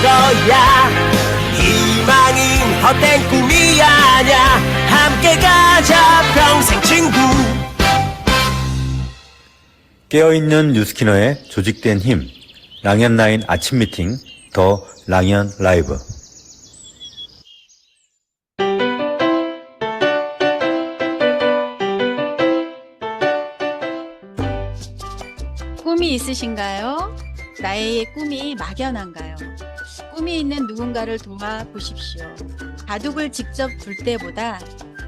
거야. 희망은 헛된 꿈이 아냐. 함께 가자 평생 친구. 깨어있는 뉴스키너의 조직된 힘, 랑연9 아침 미팅, 더 랑연 라이브. 꿈이 있으신가요? 나의 꿈이 막연한가요? 꿈이 있는 누군가를 도와보십시오. 바둑을 직접 둘 때보다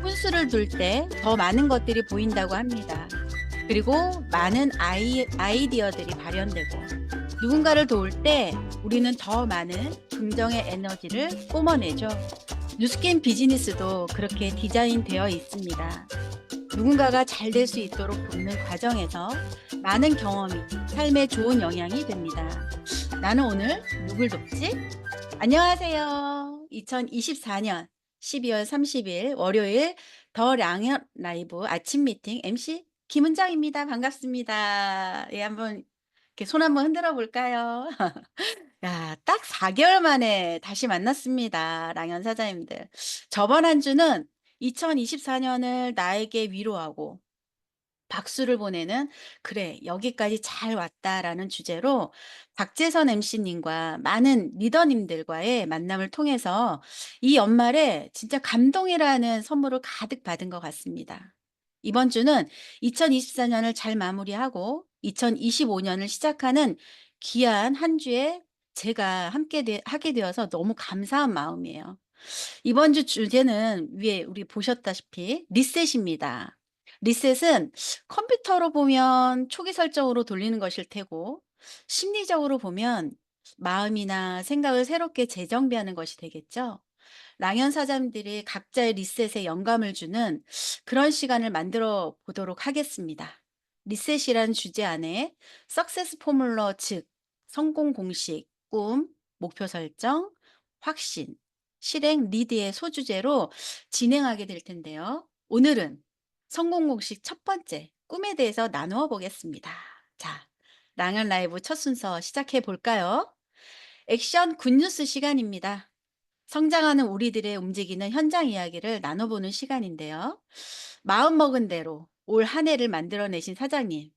훈수를 둘 때 더 많은 것들이 보인다고 합니다. 그리고 많은 아이디어들이 발현되고, 누군가를 도울 때 우리는 더 많은 긍정의 에너지를 뿜어내죠. 뉴스게임 비즈니스도 그렇게 디자인되어 있습니다. 누군가가 잘 될 수 있도록 돕는 과정에서 많은 경험이 삶에 좋은 영향이 됩니다. 나는 오늘 누굴 돕지? 안녕하세요. 2024년 12월 30일 월요일 더 랑연 라이브 아침 미팅 MC 김은정입니다. 반갑습니다. 예, 한번 이렇게 손 한번 흔들어 볼까요? 야, 딱 4개월 만에 다시 만났습니다. 랑연 사장님들. 저번 한 주는 2024년을 나에게 위로하고 박수를 보내는 "그래, 여기까지 잘 왔다."라는 주제로 박재선 MC님과 많은 리더님들과의 만남을 통해서 이 연말에 진짜 감동이라는 선물을 가득 받은 것 같습니다. 이번 주는 2024년을 잘 마무리하고 2025년을 시작하는 귀한 한 주에 제가 함께 하게 되어서 너무 감사한 마음이에요. 이번 주 주제는 위에 우리 보셨다시피 리셋입니다. 리셋은 컴퓨터로 보면 초기 설정으로 돌리는 것일 테고, 심리적으로 보면 마음이나 생각을 새롭게 재정비하는 것이 되겠죠. 랑연 사장들이 각자의 리셋에 영감을 주는 그런 시간을 만들어 보도록 하겠습니다. 리셋이란 주제 안에 석세스 포뮬러, 즉 성공 공식, 꿈, 목표 설정, 확신, 실행, 리드의 소주제로 진행하게 될 텐데요. 오늘은 성공 공식 첫 번째 꿈에 대해서 나누어 보겠습니다. 자, 랑연 라이브 첫 순서 시작해 볼까요? 액션 굿뉴스 시간입니다. 성장하는 우리들의 움직이는 현장 이야기를 나눠보는 시간인데요. 마음먹은 대로 올 한 해를 만들어내신 사장님,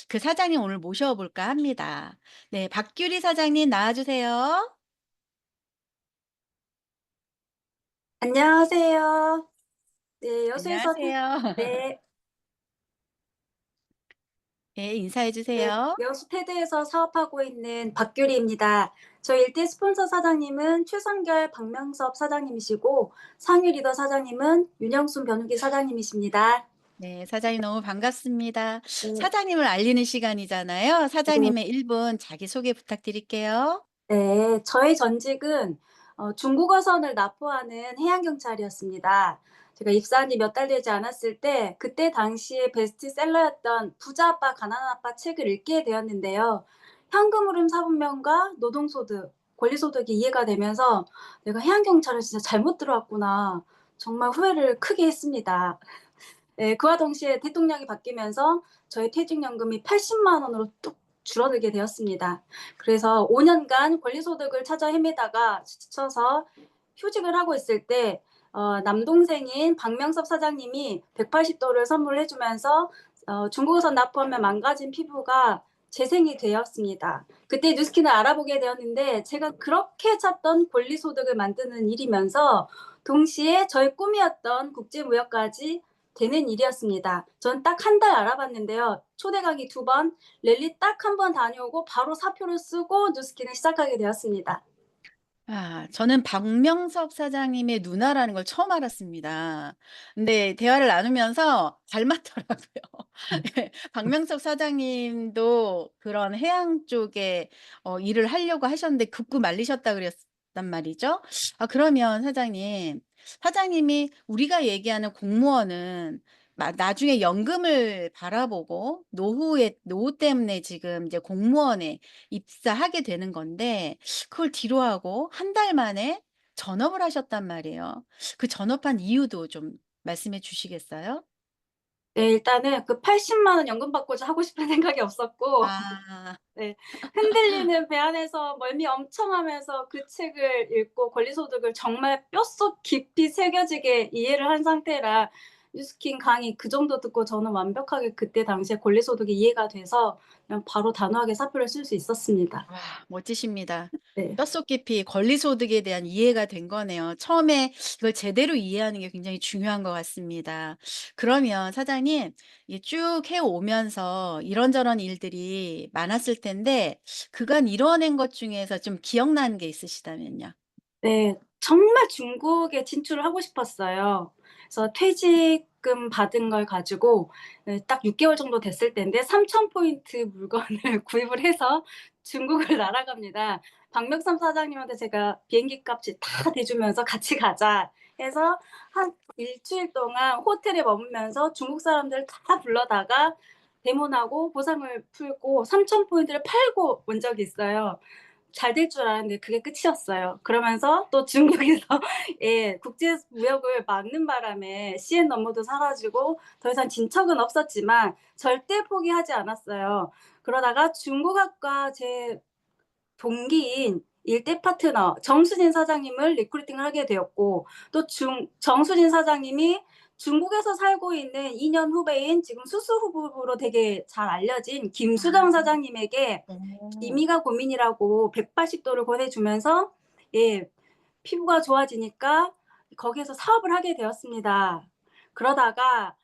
그 사장님 오늘 모셔볼까 합니다. 네, 박규리 사장님 나와주세요. 안녕하세요. 네, 여수에서 안녕하세요. 네, 네, 인사해 네, 주세요. 여수 테드에서 사업하고 있는 박규리입니다. 저희 일대 스폰서 사장님은 최성결 박명섭 사장님이시고 상위 리더 사장님은 윤영순 변우기 사장님이십니다. 네, 사장님 너무 반갑습니다. 네, 사장님을 알리는 시간이잖아요. 네, 사장님의 1분 자기소개 부탁드릴게요. 네, 저희 전직은 중국어선을 납포하는 해양경찰이었습니다. 제가 입사한 지 몇 달 되지 않았을 때 그때 당시에 베스트셀러였던 부자 아빠 가난한 아빠 책을 읽게 되었는데요. 현금 흐름 사분면과 노동소득, 권리소득이 이해가 되면서 내가 해양경찰을 진짜 잘못 들어왔구나. 정말 후회를 크게 했습니다. 네, 그와 동시에 대통령이 바뀌면서 저희 퇴직연금이 80만 원으로 뚝 줄어들게 되었습니다. 그래서 5년간 권리소득을 찾아 헤매다가 지쳐서 휴직을 하고 있을 때 남동생인 박명섭 사장님이 180도를 선물해 주면서 중국어선 납품하면 망가진 피부가 재생이 되었습니다. 그때 뉴스킨을 알아보게 되었는데 제가 그렇게 찾던 권리소득을 만드는 일이면서 동시에 저의 꿈이었던 국제무역까지 되는 일이었습니다. 전 딱 한 달 알아봤는데요. 초대 강의 2번, 랠리 딱 한 번 다녀오고 바로 사표를 쓰고 뉴스킨을 시작하게 되었습니다. 아, 저는 박명섭 사장님의 누나라는 걸 처음 알았습니다. 근데 대화를 나누면서 닮았더라고요. 예, 박명섭 사장님도 그런 해양 쪽에 일을 하려고 하셨는데 극구 말리셨다 그랬단 말이죠. 아, 그러면 사장님이 우리가 얘기하는 공무원은 나중에 연금을 바라보고 노후 때문에 지금 이제 공무원에 입사하게 되는 건데, 그걸 뒤로 하고 한 달 만에 전업을 하셨단 말이에요. 그 전업한 이유도 좀 말씀해 주시겠어요? 네, 일단은 그 80만 원 연금 받고자 하고 싶은 생각이 없었고 아. 네. 흔들리는 배 안에서 멀미 엄청 하면서 그 책을 읽고 권리소득을 정말 뼛속 깊이 새겨지게 이해를 한 상태라 뉴스킨 강의 그 정도 듣고 저는 완벽하게 그때 당시에 권리소득이 이해가 돼서 그냥 바로 단호하게 사표를 쓸 수 있었습니다. 와 멋지십니다. 네. 뼛속 깊이 권리소득에 대한 이해가 된 거네요. 처음에 이걸 제대로 이해하는 게 굉장히 중요한 것 같습니다. 그러면 사장님 이게 쭉 해오면서 이런저런 일들이 많았을 텐데 그간 이뤄낸 것 중에서 좀 기억나는 게 있으시다면요? 네. 정말 중국에 진출을 하고 싶었어요. 그래서 퇴직금 받은 걸 가지고 딱 6 개월 정도 됐을 때인데 3,000 포인트 물건을 구입을 해서 중국을 날아갑니다. 박명삼 사장님한테 제가 비행기 값을 다 대주면서 "같이 가자." 해서 한 일 주일 동안 호텔에 머물면서 중국 사람들 다 불러다가 대모나고 보상을 풀고 3,000 포인트를 팔고 온 적이 있어요. 잘 될 줄 알았는데 그게 끝이었어요. 그러면서 또 중국에서 예 국제 무역을 막는 바람에 CN 업무도 사라지고 더 이상 진척은 없었지만 절대 포기하지 않았어요. 그러다가 중국학과 제 동기인 일대 파트너 정수진 사장님을 리크루팅을 하게 되었고 또 정수진 사장님이 중국에서 살고 있는 2년 후배인 지금 수수 후보로 되게 잘 알려진 김수정 아. 사장님에게 어. 이미가 고민이라고 180 도를 권해 주면서 예 피부가 좋아지니까 거기에서 사업을 하게 되었습니다. 그러다가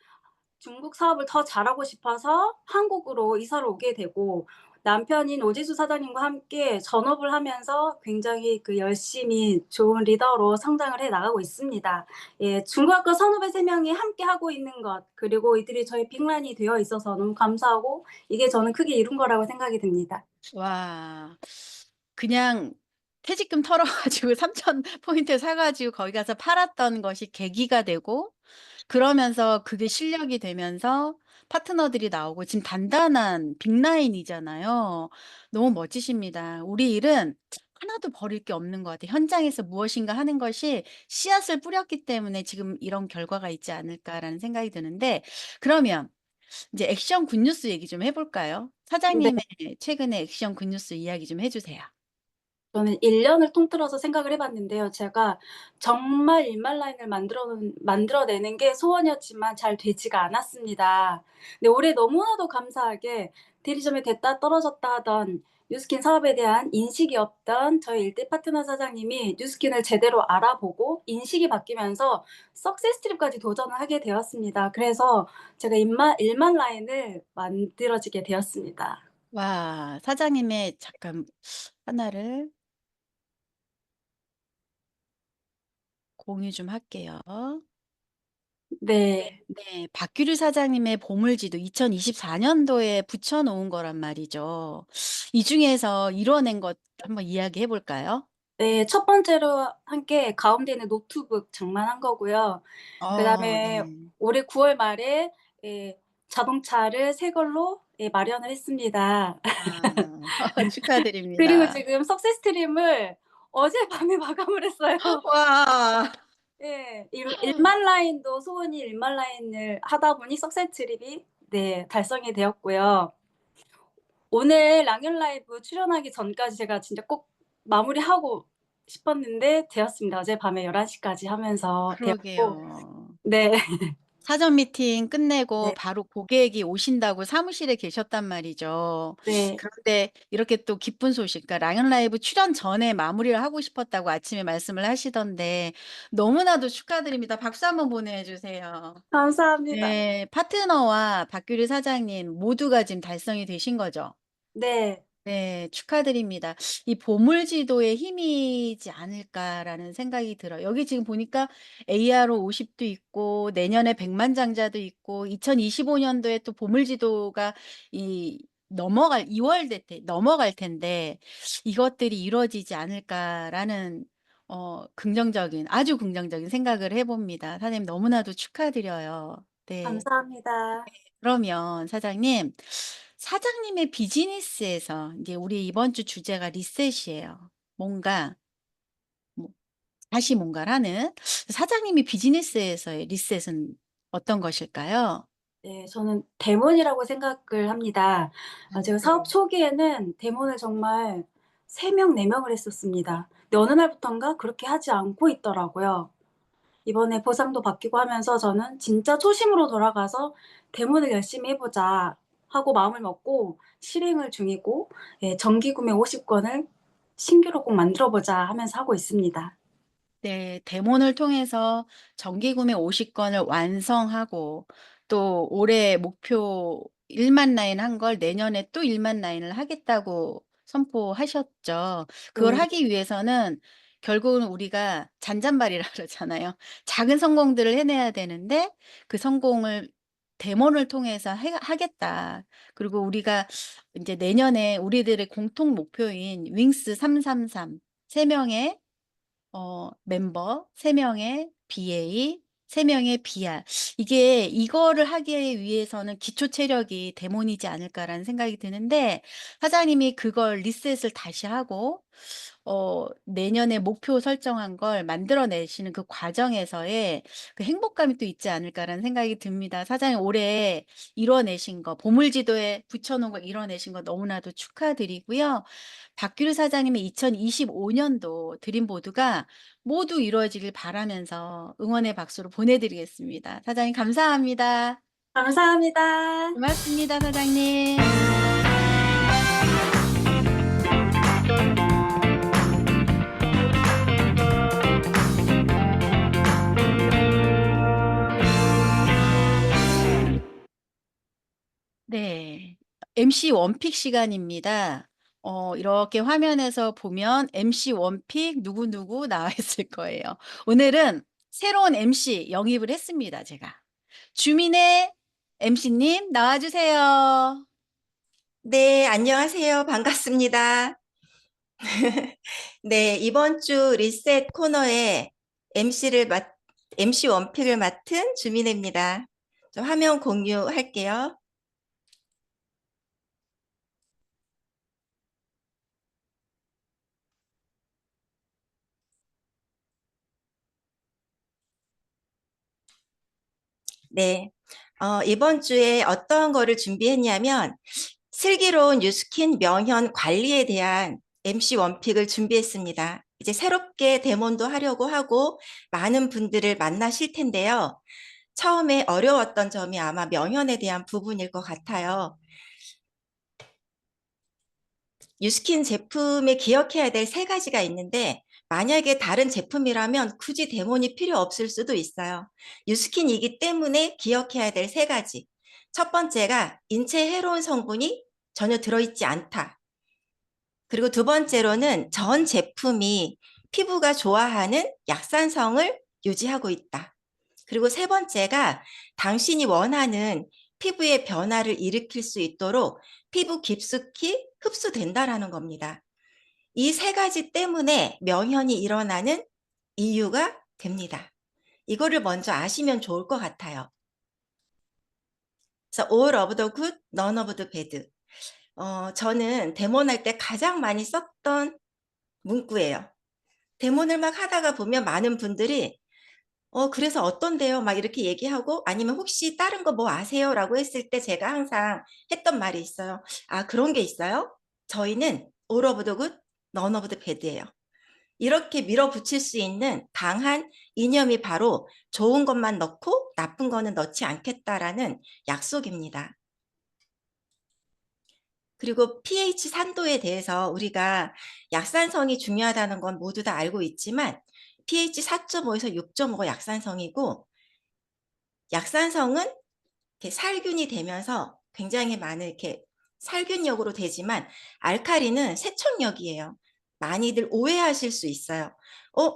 중국 사업을 더 잘하고 싶어서 한국으로 이사를 오게 되고 남편인 오지수 사장님과 함께 전업을 하면서 굉장히 그 열심히 좋은 리더로 성장을 해 나가고 있습니다. 예 중고학과 선후배 3 명이 함께 하고 있는 것 그리고 이들이 저의 빅라인이 되어 있어서 너무 감사하고 이게 저는 크게 이룬 거라고 생각이 듭니다. 와. 그냥 퇴직금 털어 가지고 3,000 포인트 사 가지고 거기 가서 팔았던 것이 계기가 되고 그러면서 그게 실력이 되면서 파트너들이 나오고 지금 단단한 빅라인이잖아요. 너무 멋지십니다. 우리 일은 하나도 버릴 게 없는 것 같아요. 현장에서 무엇인가 하는 것이 씨앗을 뿌렸기 때문에 지금 이런 결과가 있지 않을까라는 생각이 드는데 그러면 이제 액션 굿뉴스 얘기 좀 해 볼까요? 네. 사장님의 최근의 액션 굿뉴스 이야기 좀 해 주세요. 저는 1 년을 통틀어서 생각을 해 봤는데요. 제가 정말 일말 라인을 만들어내는 게 소원이었지만 잘 되지가 않았습니다. 근데 올해 너무나도 감사하게 대리점에 됐다 떨어졌다 하던 뉴스킨 사업에 대한 인식이 없던 저희 일대 파트너 사장님이 뉴스킨을 제대로 알아보고 인식이 바뀌면서 석세스 트립까지 도전을 하게 되었습니다. 그래서 제가 일만 라인을 만들어지게 되었습니다. 와 사장님의 잠깐 하나를 공유 좀 할게요. 네. 네. 박규리 사장님의 보물지도 2024 년도에 붙여 놓은 거란 말이죠. 이 중에서 이뤄낸 것 한번 이야기해 볼까요? 네. 첫 번째로 한 게 가운데 있는 노트북 장만한 거고요. 그다음에 네. 올해 9월 말에 예 자동차를 새 걸로 예 마련을 했습니다. 아 그리고 축하드립니다. 지금 석세스트림을 어젯밤에 마감을 했어요. 와. 예. 일만 라인도 소원이 일만 라인을 하다 보니 석세스트림이 네 달성이 되었고요. 오늘 랑연 라이브 출연하기 전까지 제가 진짜 꼭 마무리하고 싶었는데 되었습니다. 어젯밤에 11 시까지 하면서 되었고 그러게요. 네. 사전 미팅 끝내고 네. 바로 고객이 오신다고 사무실에 계셨단 말이죠. 네. 그런데 이렇게 또 기쁜 소식 그러니까 라이언 라이브 출연 전에 마무리를 하고 싶었다고 아침에 말씀을 하시던데 너무나도 축하드립니다. 박수 한번 보내 주세요. 감사합니다. 네. 파트너와 박규리 사장님 모두가 지금 달성이 되신 거죠? 네. 네. 축하드립니다. 이 '보물지도의 힘이지 않을까.'라는 생각이 들어요. 여기 지금 보니까 ARO 50도 있고 내년에 백만장자도 있고 2025 년도에 또 보물지도가 이 넘어갈 2월 넘어갈 텐데 '이것들이 이루어지지 않을까.'라는 긍정적인 아주 긍정적인 생각을 해 봅니다. 사장님 너무나도 축하드려요. 네. 감사합니다. 그러면 사장님, 사장님의 비즈니스에서 이제 우리 이번 주 주제가 리셋이에요. 뭔가 뭐 다시 뭔가를 하는 사장님이 비즈니스에서의 리셋은 어떤 것일까요? 네, 저는 데몬이라고 생각을 합니다. 제가 사업 네. 초기에는 데몬을 정말 3명, 4명을 했었습니다. 근데 어느 날부턴가 그렇게 하지 않고 있더라고요. 이번에 보상도 바뀌고 하면서 저는 진짜 초심으로 돌아가서 '데몬을 열심히 해 보자.' 하고 마음을 먹고 실행을 중이고, 예, 정기 구매 50건을 신규로 꼭 만들어 보자 하면서 하고 있습니다. 네. 데모를 통해서 정기 구매 50 건을 완성하고 또 올해 목표 1만 라인 한 걸 내년에 또 1만 라인을 하겠다고 선포하셨죠. 그걸 네. 하기 위해서는 결국은 우리가 잔잔바리라 그러잖아요. 작은 성공들을 해내야 되는데 그 성공을 데모를 통해서 해 하겠다. 그리고 우리가 인제 내년에 우리들의 공통 목표인 윙스 333 3 명의 멤버 3 명의 BA, 3 명의 BR. 이게 이거를 하기 위해서는 '기초 체력이 데몬이지 않을까.'라는 생각이 드는데 사장님이 그걸 리셋을 다시 하고 내년에 목표 설정한 걸 만들어 내시는 그 과정에서의 그 행복감이 또 있지 않을까라는 생각이 듭니다. 사장님 올해 이뤄내신 거 보물지도에 붙여 놓은 거 이뤄내신 거 너무나도 축하드리고요. 박규리 사장님의 2025 년도 드림보드가 모두 이루어지길 바라면서 응원의 박수로 보내드리겠습니다. 사장님 감사합니다. 감사합니다. 고맙습니다, 사장님. 네. MC 원픽 시간입니다. 이렇게 화면에서 보면 MC 원픽 누구누구 나와 있을 거예요. 오늘은 새로운 MC 영입을 했습니다, 제가. 주민의 MC님 나와 주세요. 네, 안녕하세요. 반갑습니다. 네, 이번 주 리셋 코너에 MC 원픽을 맡은 주민혜입니다. 좀 화면 공유할게요. 네, 이번 주에 어떤 거를 준비했냐면 슬기로운 뉴스킨 명현 관리에 대한 MC 원픽을 준비했습니다. 이제 새롭게 데몬도 하려고 하고 많은 분들을 만나실 텐데요. 처음에 어려웠던 점이 아마 명현에 대한 부분일 것 같아요. 뉴스킨 제품에 기억해야 될 3가지가 있는데 만약에 다른 제품이라면 굳이 데몬이 필요 없을 수도 있어요. 뉴스킨이기 때문에 기억해야 될 3가지. 첫 번째가 인체에 해로운 성분이 전혀 들어있지 않다. 그리고 두 번째로는 전 제품이 피부가 좋아하는 약산성을 유지하고 있다. 그리고 세 번째가 당신이 원하는 피부의 변화를 일으킬 수 있도록 피부 깊숙이 흡수된다라는 겁니다. 이 3가지 때문에 명현이 일어나는 이유가 됩니다. 이거를 먼저 아시면 좋을 것 같아요. 그래서 all of the good, none of the bad. 저는 데몬할 때 가장 많이 썼던 문구예요. 데몬을 막 하다가 보면 많은 분들이 그래서 어떤데요? 막 이렇게 얘기하고 아니면 혹시 다른 거 뭐 아세요? 라고 했을 때 제가 항상 했던 말이 있어요. 아, 그런 게 있어요? 저희는 all of the good, none of the bad예요. 이렇게 밀어붙일 수 있는 강한 이념이 바로 좋은 것만 넣고 나쁜 거는 넣지 않겠다라는 약속입니다. 그리고 pH 산도에 대해서 우리가 약산성이 중요하다는 건 모두 다 알고 있지만 pH 4.5에서 6.5가 약산성이고 약산성은 이렇게 살균이 되면서 굉장히 많은 이렇게 살균력으로 되지만 알칼리는 세척력이에요. 많이들 오해하실 수 있어요.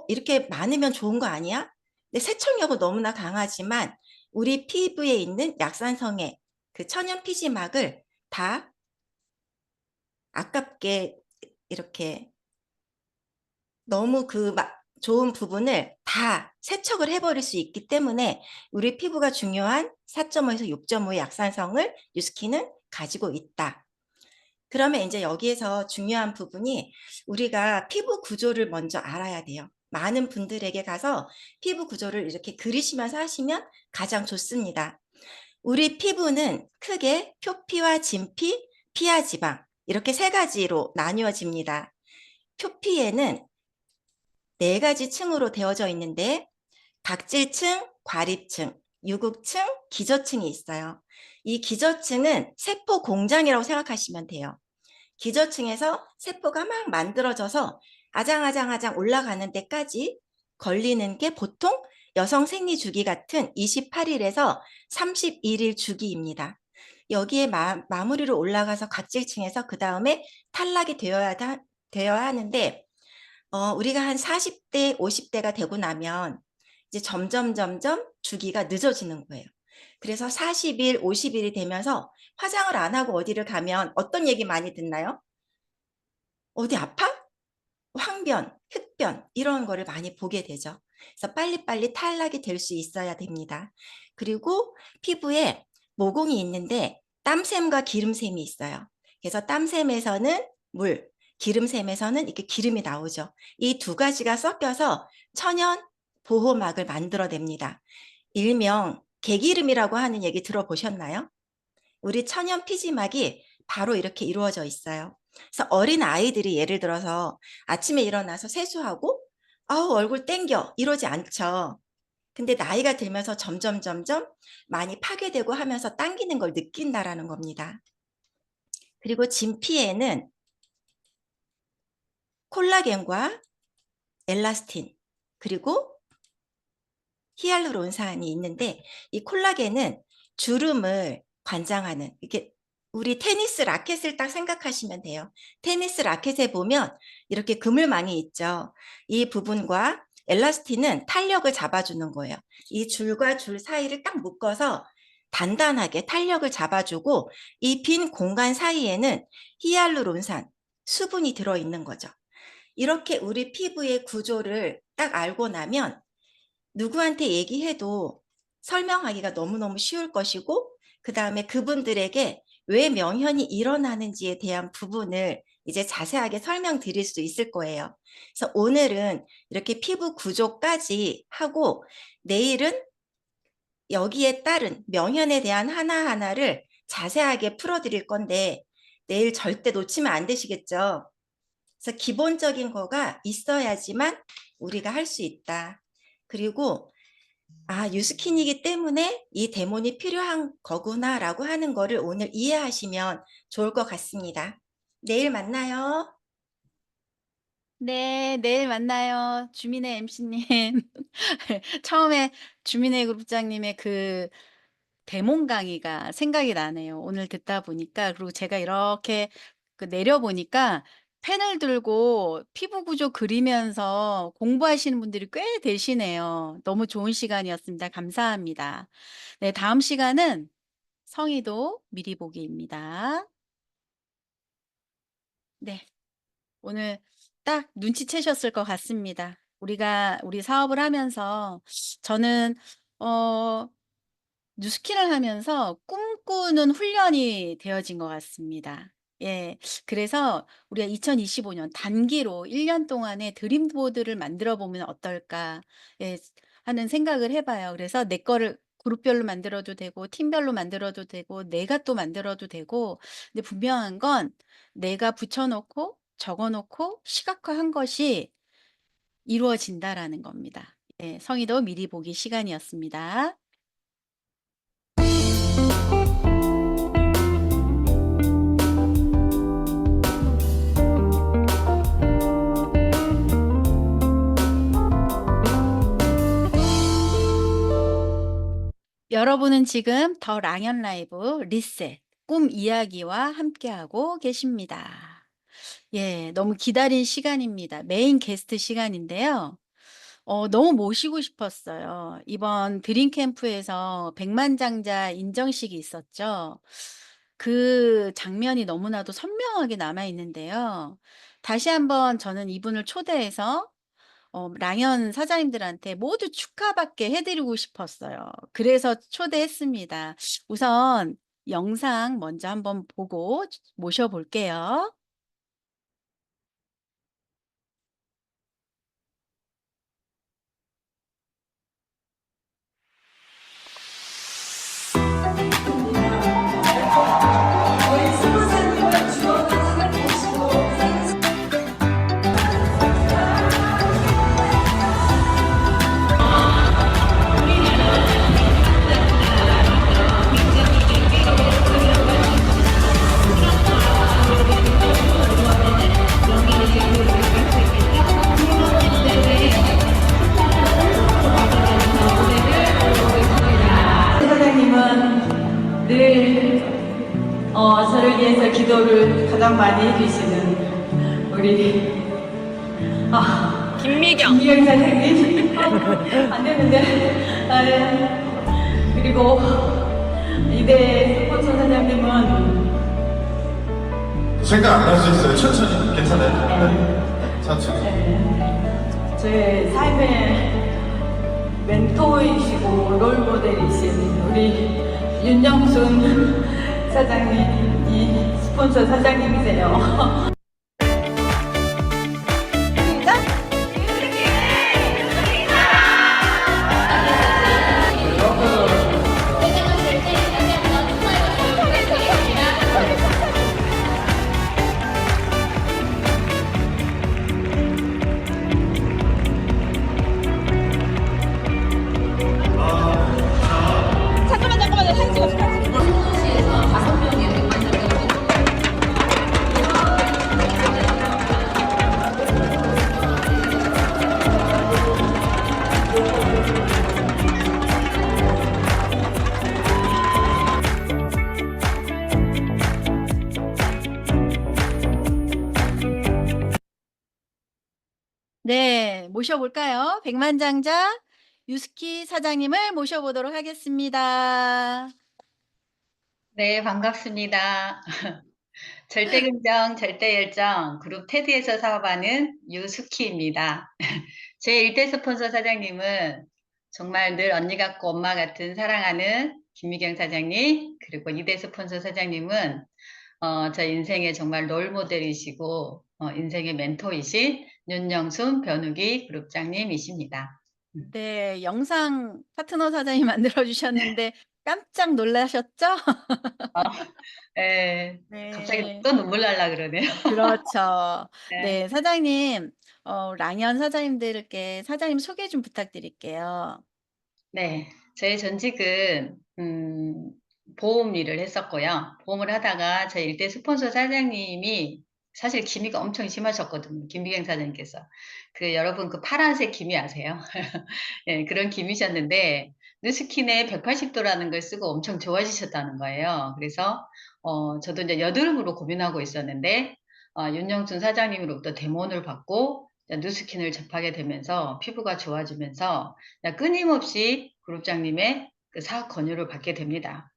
이렇게 많으면 좋은 거 아니야? 근데 세척력은 너무나 강하지만 우리 피부에 있는 약산성의 그 천연 피지막을 다 아깝게 이렇게 너무 그 좋은 부분을 다 세척을 해버릴 수 있기 때문에 우리 피부가 중요한 4.5에서 6.5의 약산성을 뉴스킨은 가지고 있다. 그러면 이제 여기에서 중요한 부분이 우리가 피부 구조를 먼저 알아야 돼요. 많은 분들에게 가서 피부 구조를 이렇게 그리시면서 하시면 가장 좋습니다. 우리 피부는 크게 표피와 진피, 피하 지방 이렇게 세 가지로 나뉘어집니다. 표피에는 네 가지 층으로 되어져 있는데 각질층, 과립층, 유국층, 기저층이 있어요. 이 기저층은 세포 공장이라고 생각하시면 돼요. 기저층에서 세포가 막 만들어져서 아장아장 올라가는 데까지 걸리는 게 보통 여성 생리 주기 같은 28일에서 31일 주기입니다. 여기에 마무리로 올라가서 각질층에서 그 다음에 탈락이 되어야 하는데 우리가 한 40대, 50대가 되고 나면 이제 점점 주기가 늦어지는 거예요. 그래서 40일, 50일이 되면서 화장을 안 하고 어디를 가면 어떤 얘기 많이 듣나요? 어디 아파? 황변, 흑변 이런 거를 많이 보게 되죠. 그래서 빨리빨리 탈락이 될 수 있어야 됩니다. 그리고 피부에 모공이 있는데 땀샘과 기름샘이 있어요. 그래서 땀샘에서는 물, 기름샘에서는 이렇게 기름이 나오죠. 이 두 가지가 섞여서 천연 보호막을 만들어냅니다. 일명 개기름이라고 하는 얘기 들어보셨나요? 우리 천연 피지막이 바로 이렇게 이루어져 있어요. 그래서 어린 아이들이 예를 들어서 아침에 일어나서 세수하고 아우 얼굴 땡겨 이러지 않죠. 근데 나이가 들면서 점점 많이 파괴되고 하면서 당기는 걸 느낀다라는 겁니다. 그리고 진피에는 콜라겐과 엘라스틴 그리고 히알루론산이 있는데 이 콜라겐은 주름을 관장하는 이렇게 우리 테니스 라켓을 딱 생각하시면 돼요. 테니스 라켓에 보면 이렇게 그물망이 있죠. 이 부분과 엘라스틴은 탄력을 잡아주는 거예요. 이 줄과 줄 사이를 딱 묶어서 단단하게 탄력을 잡아주고 이 빈 공간 사이에는 히알루론산, 수분이 들어있는 거죠. 이렇게 우리 피부의 구조를 딱 알고 나면 누구한테 얘기해도 설명하기가 너무너무 쉬울 것이고 그 다음에 그분들에게 왜 명현이 일어나는지에 대한 부분을 이제 자세하게 설명드릴 수 있을 거예요. 그래서 오늘은 이렇게 피부 구조까지 하고 내일은 여기에 따른 명현에 대한 하나하나를 자세하게 풀어드릴 건데 내일 절대 놓치면 안 되시겠죠? 그래서 기본적인 거가 있어야지만 우리가 할 수 있다. 그리고 뉴스킨이기 때문에 이 데몬이 필요한 거구나라고 하는 거를 오늘 이해하시면 좋을 것 같습니다. 내일 만나요. 네, 내일 만나요. 주민의 MC님. 처음에 주민의 그룹장님의 그 데몬 강의가 생각이 나네요. 오늘 듣다 보니까. 그리고 제가 이렇게 그 내려보니까 펜을 들고 피부 구조 그리면서 공부하시는 분들이 꽤 되시네요. 너무 좋은 시간이었습니다. 감사합니다. 네, 다음 시간은 성의도 미리 보기입니다. 네. 오늘 딱 눈치채셨을 것 같습니다. 우리 사업을 하면서 저는 어 뉴스킨을 하면서 꿈꾸는 훈련이 되어진 것 같습니다. 예. 그래서 우리가 2025년 단기로 1년 동안의 드림보드를 만들어 보면 어떨까 예 하는 생각을 해 봐요. 그래서 내 거를 그룹별로 만들어도 되고 팀별로 만들어도 되고 내가 또 만들어도 되고 근데 분명한 건 내가 붙여 놓고 적어 놓고 시각화한 것이 이루어진다라는 겁니다. 예. 성의도 미리 보기 시간이었습니다. 여러분은 지금 더 랑연 라이브 리셋 꿈 이야기와 함께하고 계십니다. 예, 너무 기다린 시간입니다. 메인 게스트 시간인데요. 너무 모시고 싶었어요. 이번 드림 캠프에서 백만장자 인정식이 있었죠. 그 장면이 너무나도 선명하게 남아 있는데요. 다시 한번 저는 이분을 초대해서 랑연 사장님들한테 모두 축하받게 해 드리고 싶었어요. 그래서 초대했습니다. 우선 영상 먼저 한번 보고 모셔 볼게요. 지도를 가장 많이 해주시는 우리 김미경 선생님 안 되는데 그리고 이대 스폰서 사장님은 생각 안 날 수 있어요. 천천히 괜찮아요. 네. 천천히. 제 삶의 멘토이시고 롤모델이신 우리 윤영순 사장님이 스폰서 사장님이세요. 네, 모셔볼까요? 백만장자 유스키 사장님을 모셔보도록 하겠습니다. 네, 반갑습니다. 절대긍정, 절대열정 그룹 테드에서 사업하는 유스키입니다. 제 일대 스폰서 사장님은 정말 늘 언니 같고 엄마 같은 사랑하는 김미경 사장님, 그리고 이대 스폰서 사장님은 저 인생의 정말 롤모델이시고 인생의 멘토이신 윤영순 변우기 그룹장님이십니다. 네, 영상 파트너 사장님 만들어주셨는데 깜짝 놀라셨죠? 예, 갑자기 네, 또 눈물 날라 그러네요. 그렇죠. 네. 네, 사장님, 랑연 사장님들께 사장님 소개 좀 부탁드릴게요. 네, 제 전직은 보험 일을 했었고요. 보험을 하다가 제 일대 스폰서 사장님이 사실 기미가 엄청 심하셨거든요. 김미경 사장님께서. 여러분 그 파란색 기미 아세요? 예, 그런 기미셨는데 누스킨에 180도라는 걸 쓰고 엄청 좋아지셨다는 거예요. 그래서 저도 이제 여드름으로 고민하고 있었는데 윤영순 사장님으로부터 데모를 받고 누스킨을 접하게 되면서 피부가 좋아지면서 끊임없이 그룹장님의 그 사업 권유를 받게 됩니다.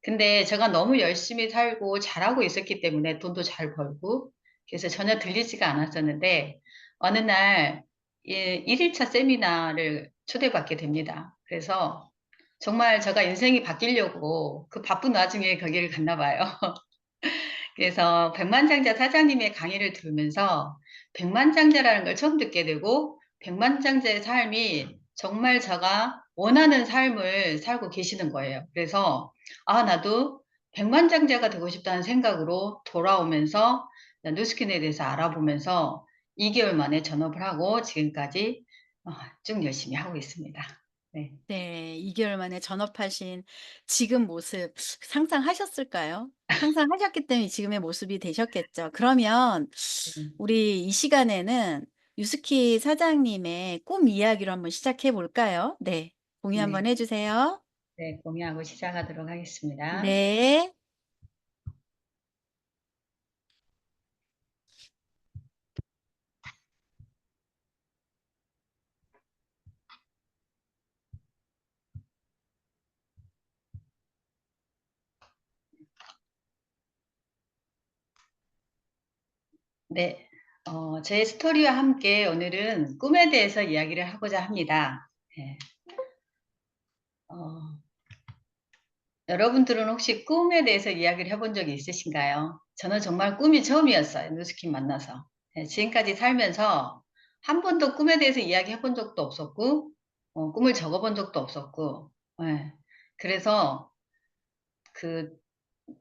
근데 제가 너무 열심히 살고 잘하고 있었기 때문에 돈도 잘 벌고 그래서 전혀 들리지가 않았었는데 어느 날 1일차 세미나를 초대받게 됩니다. 그래서 정말 제가 인생이 바뀌려고 그 바쁜 와중에 거기를 갔나 봐요. 그래서 백만장자 사장님의 강의를 들으면서 백만장자라는 걸 처음 듣게 되고 백만장자의 삶이 정말 제가 원하는 삶을 살고 계시는 거예요. 그래서 나도 백만장자가 되고 싶다는 생각으로 돌아오면서 누스킨에 대해서 알아보면서 2개월 만에 전업을 하고 지금까지 쭉 열심히 하고 있습니다. 네. 네, 2개월 만에 전업하신 지금 모습 상상하셨을까요? 상상하셨기 때문에 지금의 모습이 되셨겠죠. 그러면 우리 이 시간에는 유스키 사장님의 꿈 이야기로 한번 시작해 볼까요? 네, 공유 네, 한번 해주세요. 네, 공유하고 시작하도록 하겠습니다. 네. 네, 제 스토리와 함께 오늘은 꿈에 대해서 이야기를 하고자 합니다. 네. 여러분들은 혹시 꿈에 대해서 이야기를 해본 적이 있으신가요? 저는 정말 꿈이 처음이었어요. 누스킨 만나서. 네, 지금까지 살면서 한 번도 꿈에 대해서 이야기해 본 적도 없었고, 꿈을 적어본 적도 없었고, 네. 그래서 그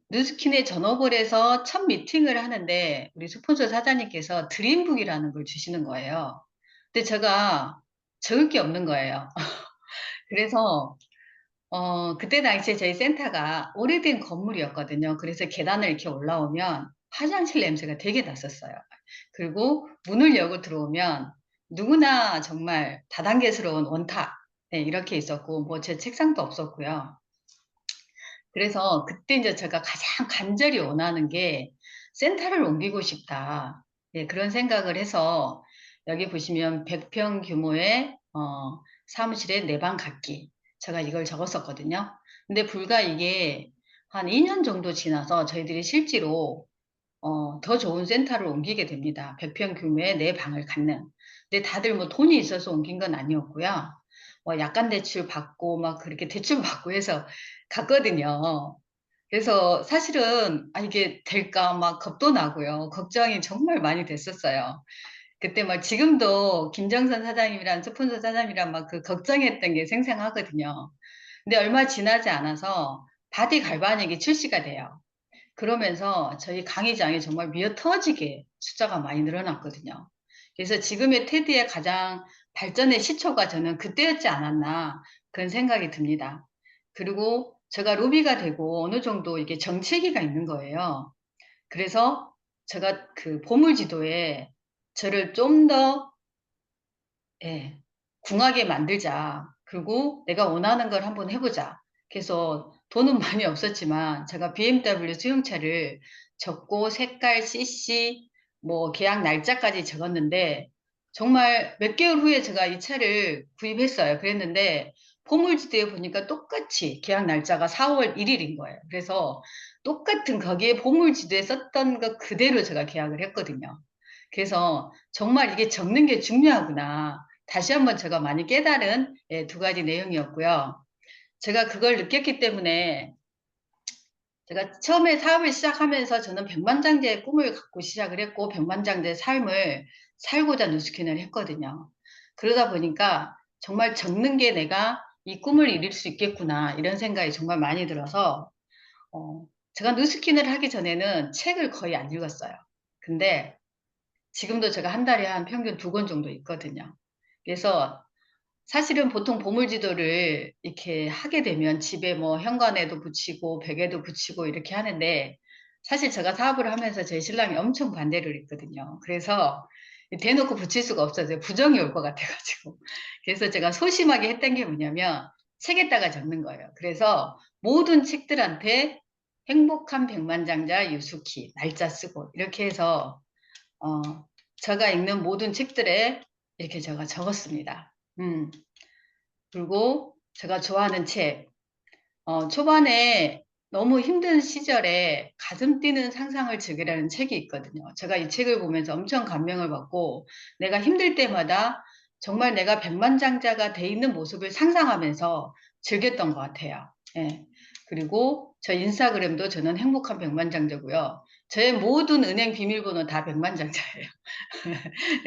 누스킨의 전업을해서 첫 미팅을 하는데 우리 스폰서 사장님께서 드림북이라는 걸 주시는 거예요. 근데 제가 적을 게 없는 거예요. 그래서 그때 당시에 저희 센터가 오래된 건물이었거든요. 그래서 계단을 이렇게 올라오면 화장실 냄새가 되게 났었어요. 그리고 문을 열고 들어오면 누구나 정말 다단계스러운 원탁, 네, 이렇게 있었고 뭐 제 책상도 없었고요. 그래서 그때 이제 제가 가장 간절히 원하는 게 센터를 옮기고 싶다. 예, 그런 생각을 해서 여기 보시면 100평 규모의 사무실에 4방 갖기. 제가 이걸 적었었거든요. 근데 불과 이게 한 2년 정도 지나서 저희들이 실제로 더 좋은 센터를 옮기게 됩니다. 100평 규모의 4방을 갖는. 근데 다들 뭐 돈이 있어서 옮긴 건 아니었고요. 약간 대출 받고 막 그렇게 대출 받고 해서 갔거든요. 그래서 사실은 이게 될까 막 겁도 나고요. 걱정이 정말 많이 됐었어요. 그때 막 지금도 김정선 사장님이랑 스폰서 사장님이랑 막 그 걱정했던 게 생생하거든요. 근데 얼마 지나지 않아서 바디 갈바닉이 출시가 돼요. 그러면서 저희 강의장이 정말 미어터지게 숫자가 많이 늘어났거든요. 그래서 지금의 테드의 가장 발전의 시초가 저는 그때였지 않았나 그런 생각이 듭니다. 그리고 제가 로비가 되고 어느 정도 이게 정체기가 있는 거예요. 그래서 제가 그 보물 지도에 저를 좀 더 예, 궁하게 만들자. 그리고 내가 원하는 걸 한번 해보자. 그래서 돈은 많이 없었지만 제가 BMW 수용차를 적고 색깔, CC, 뭐 계약 날짜까지 적었는데 정말 몇 개월 후에 제가 이 차를 구입했어요. 그랬는데 보물지대에 보니까 똑같이 계약 날짜가 4월 1일인 거예요. 그래서 똑같은 거기에 보물지대에 썼던 거 그대로 제가 계약을 했거든요. 그래서 정말 이게 적는 게 중요하구나. 다시 한번 제가 많이 깨달은 2가지 내용이었고요. 제가 그걸 느꼈기 때문에 제가 처음에 사업을 시작하면서 저는 백만장자의 꿈을 갖고 시작을 했고 백만장자의 삶을 살고자 누스킨을 했거든요. 그러다 보니까 정말 적는 게 내가 이 꿈을 이룰 수 있겠구나 이런 생각이 정말 많이 들어서 제가 누스킨을 하기 전에는 책을 거의 안 읽었어요. 근데 지금도 제가 한 달에 한 평균 2권 정도 읽거든요. 그래서 사실은 보통 보물지도를 이렇게 하게 되면 집에 뭐 현관에도 붙이고 벽에도 붙이고 이렇게 하는데 사실 제가 사업을 하면서 제 신랑이 엄청 반대를 했거든요. 그래서 대놓고 붙일 수가 없어서 부정이 올 것 같아가지고. 그래서 제가 소심하게 했던 게 뭐냐면 책에다가 적는 거예요. 그래서 모든 책들한테 행복한 백만장자 유수키 날짜 쓰고 이렇게 해서 제가 읽는 모든 책들에 이렇게 제가 적었습니다. 그리고 제가 좋아하는 책, 초반에 너무 힘든 시절에 가슴 뛰는 상상을 즐기라는 책이 있거든요. 제가 이 책을 보면서 엄청 감명을 받고 내가 힘들 때마다 정말 내가 백만장자가 돼 있는 모습을 상상하면서 즐겼던 것 같아요. 예. 그리고 저 인스타그램도 저는 행복한 백만장자고요. 저의 모든 은행 비밀번호 다 백만장자예요.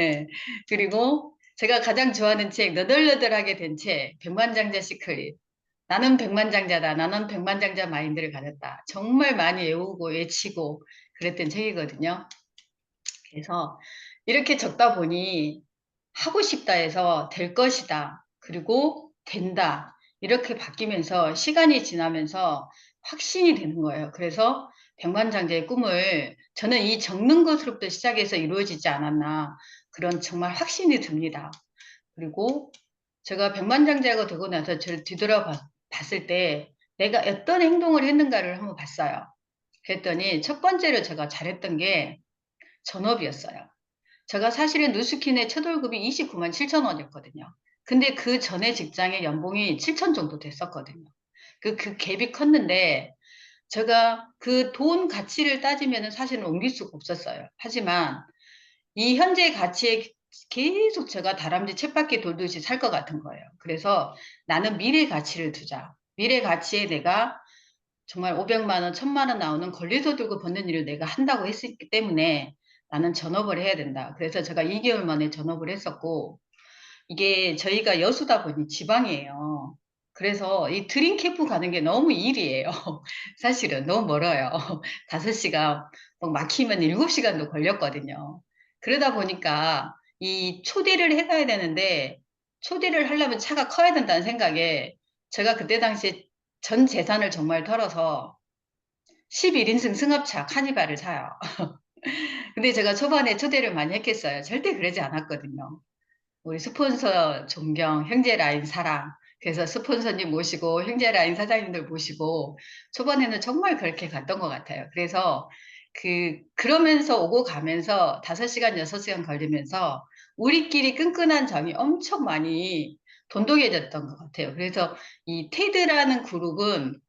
예. 그리고 제가 가장 좋아하는 책, 너덜너덜하게 된 책, 백만장자 시크릿. 나는 백만장자다. 나는 백만장자 마인드를 가졌다. 정말 많이 외우고 외치고 그랬던 책이거든요. 그래서 이렇게 적다 보니 하고 싶다 해서 될 것이다. 그리고 된다. 이렇게 바뀌면서 시간이 지나면서 확신이 되는 거예요. 그래서 백만장자의 꿈을 저는 이 적는 것으로부터 시작해서 이루어지지 않았나 그런 정말 확신이 듭니다. 그리고 제가 백만장자가 되고 나서 저를 뒤돌아봤을 때 내가 어떤 행동을 했는가를 한번 봤어요. 그랬더니 첫 번째로 제가 잘했던 게 전업이었어요. 제가 사실은 누스킨의 첫 월급이 29만 7천 원이었거든요. 근데 그 전에 직장의 연봉이 7천 정도 됐었거든요. 그 갭이 컸는데 제가 그 돈 가치를 따지면 사실은 옮길 수가 없었어요. 하지만 이 현재 가치에 계속 제가 다람쥐 쳇바퀴 돌듯이 살 것 같은 거예요. 그래서 나는 미래 가치를 두자. 미래 가치에 내가 정말 500만 원, 1000만 원 나오는 권리서 들고 버는 일을 내가 한다고 했기 때문에 나는 전업을 해야 된다. 그래서 제가 2개월 만에 전업을 했었고 이게 저희가 여수다 보니 지방이에요. 그래서 이 드림캠프 가는 게 너무 일이에요. 사실은 너무 멀어요. 5시간, 막히면 7시간도 걸렸거든요. 그러다 보니까 이 초대를 해가야 되는데 초대를 하려면 차가 커야 된다는 생각에 제가 그때 당시에 전 재산을 정말 털어서 11인승 승합차 카니발을 사요. 근데 제가 초반에 초대를 많이 했겠어요. 절대 그러지 않았거든요. 우리 스폰서 존경, 형제 라인 사랑. 그래서 스폰서님 모시고 형제 라인 사장님들 모시고 초반에는 정말 그렇게 갔던 것 같아요. 그래서 그러면서 오고 가면서 5시간, 6시간 걸리면서 우리끼리 끈끈한 정이 엄청 많이 돈독해졌던 것 같아요. 그래서 이 테드라는 그룹은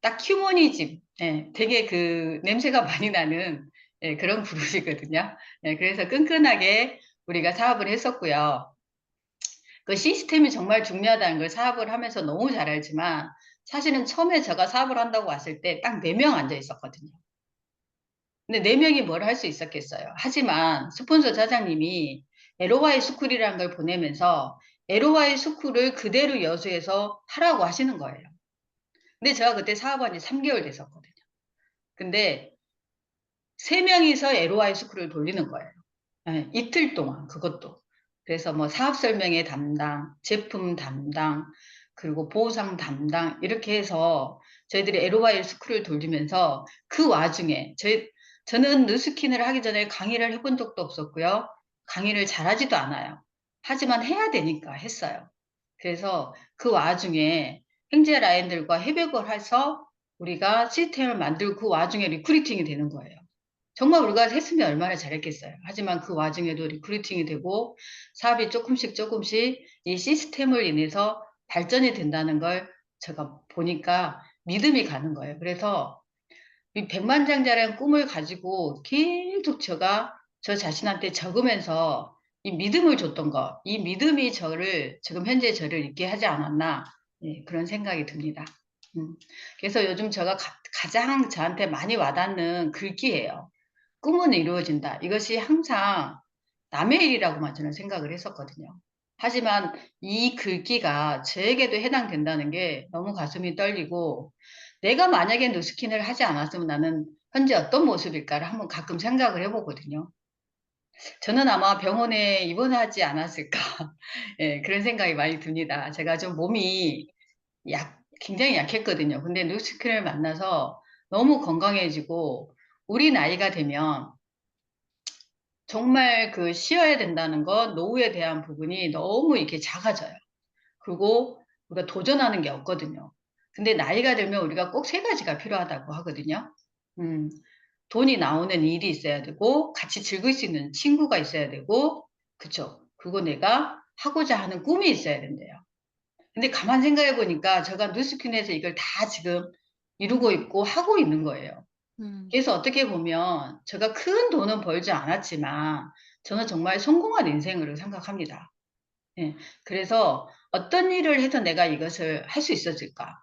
딱 휴머니즘, 예, 되게 그 냄새가 많이 나는 예, 그런 그룹이거든요. 예, 그래서 끈끈하게 우리가 사업을 했었고요. 그 시스템이 정말 중요하다는 걸 사업을 하면서 너무 잘 알지만 사실은 처음에 제가 사업을 한다고 왔을 때 딱 4명 앉아 있었거든요. 근데 4명이 뭘 할 수 있었겠어요. 하지만 스폰서 사장님이 LOY 스쿨이라는 걸 보내면서 LOY 스쿨을 그대로 여수에서 하라고 하시는 거예요. 근데 제가 그때 사업한 지 3개월 됐었거든요. 근데 3명이서 LOY 스쿨을 돌리는 거예요. 예, 이틀 동안 그것도. 그래서 뭐 사업 설명회 담당, 제품 담당, 그리고 보상 담당 이렇게 해서 저희들이 LOY 스쿨을 돌리면서 그 와중에 저는 누스킨을 하기 전에 강의를 해본 적도 없었고요. 강의를 잘하지도 않아요. 하지만 해야 되니까 했어요. 그래서 그 와중에 형제 라인들과 협업을 해서 우리가 시스템을 만들고 그 와중에 리크루팅이 되는 거예요. 정말 우리가 했으면 얼마나 잘했겠어요. 하지만 그 와중에도 리크루팅이 되고 사업이 조금씩 이 시스템을 인해서 발전이 된다는 걸 제가 보니까 믿음이 가는 거예요. 그래서 이 백만장자라는 꿈을 가지고 계속 제가 저 자신한테 적으면서 이 믿음을 줬던 거, 이 믿음이 지금 현재 저를 있게 하지 않았나, 예, 그런 생각이 듭니다. 그래서 요즘 제가 가장 저한테 많이 와닿는 글귀예요. 꿈은 이루어진다. 이것이 항상 남의 일이라고만 저는 생각을 했었거든요. 하지만 이 글귀가 저에게도 해당된다는 게 너무 가슴이 떨리고 내가 만약에 누스킨을 하지 않았으면 나는 현재 어떤 모습일까를 한번 가끔 생각을 해보거든요. 저는 아마 병원에 입원하지 않았을까. 예, 그런 생각이 많이 듭니다. 제가 좀 몸이 굉장히 약했거든요. 근데 누스킨을 만나서 너무 건강해지고 우리 나이가 되면 정말 그 쉬어야 된다는 것, 노후에 대한 부분이 너무 이렇게 작아져요. 그리고 우리가 도전하는 게 없거든요. 근데 나이가 들면 우리가 꼭 3가지가 필요하다고 하거든요. 음, 돈이 나오는 일이 있어야 되고, 같이 즐길 수 있는 친구가 있어야 되고, 그쵸. 그리고 내가 하고자 하는 꿈이 있어야 된대요. 근데 가만 생각해 보니까 제가 누스킨에서 이걸 다 지금 이루고 있고 하고 있는 거예요. 음. 그래서 어떻게 보면 제가 큰 돈은 벌지 않았지만 저는 정말 성공한 인생으로 생각합니다. 예. 그래서 어떤 일을 해서 내가 이것을 할 수 있었을까?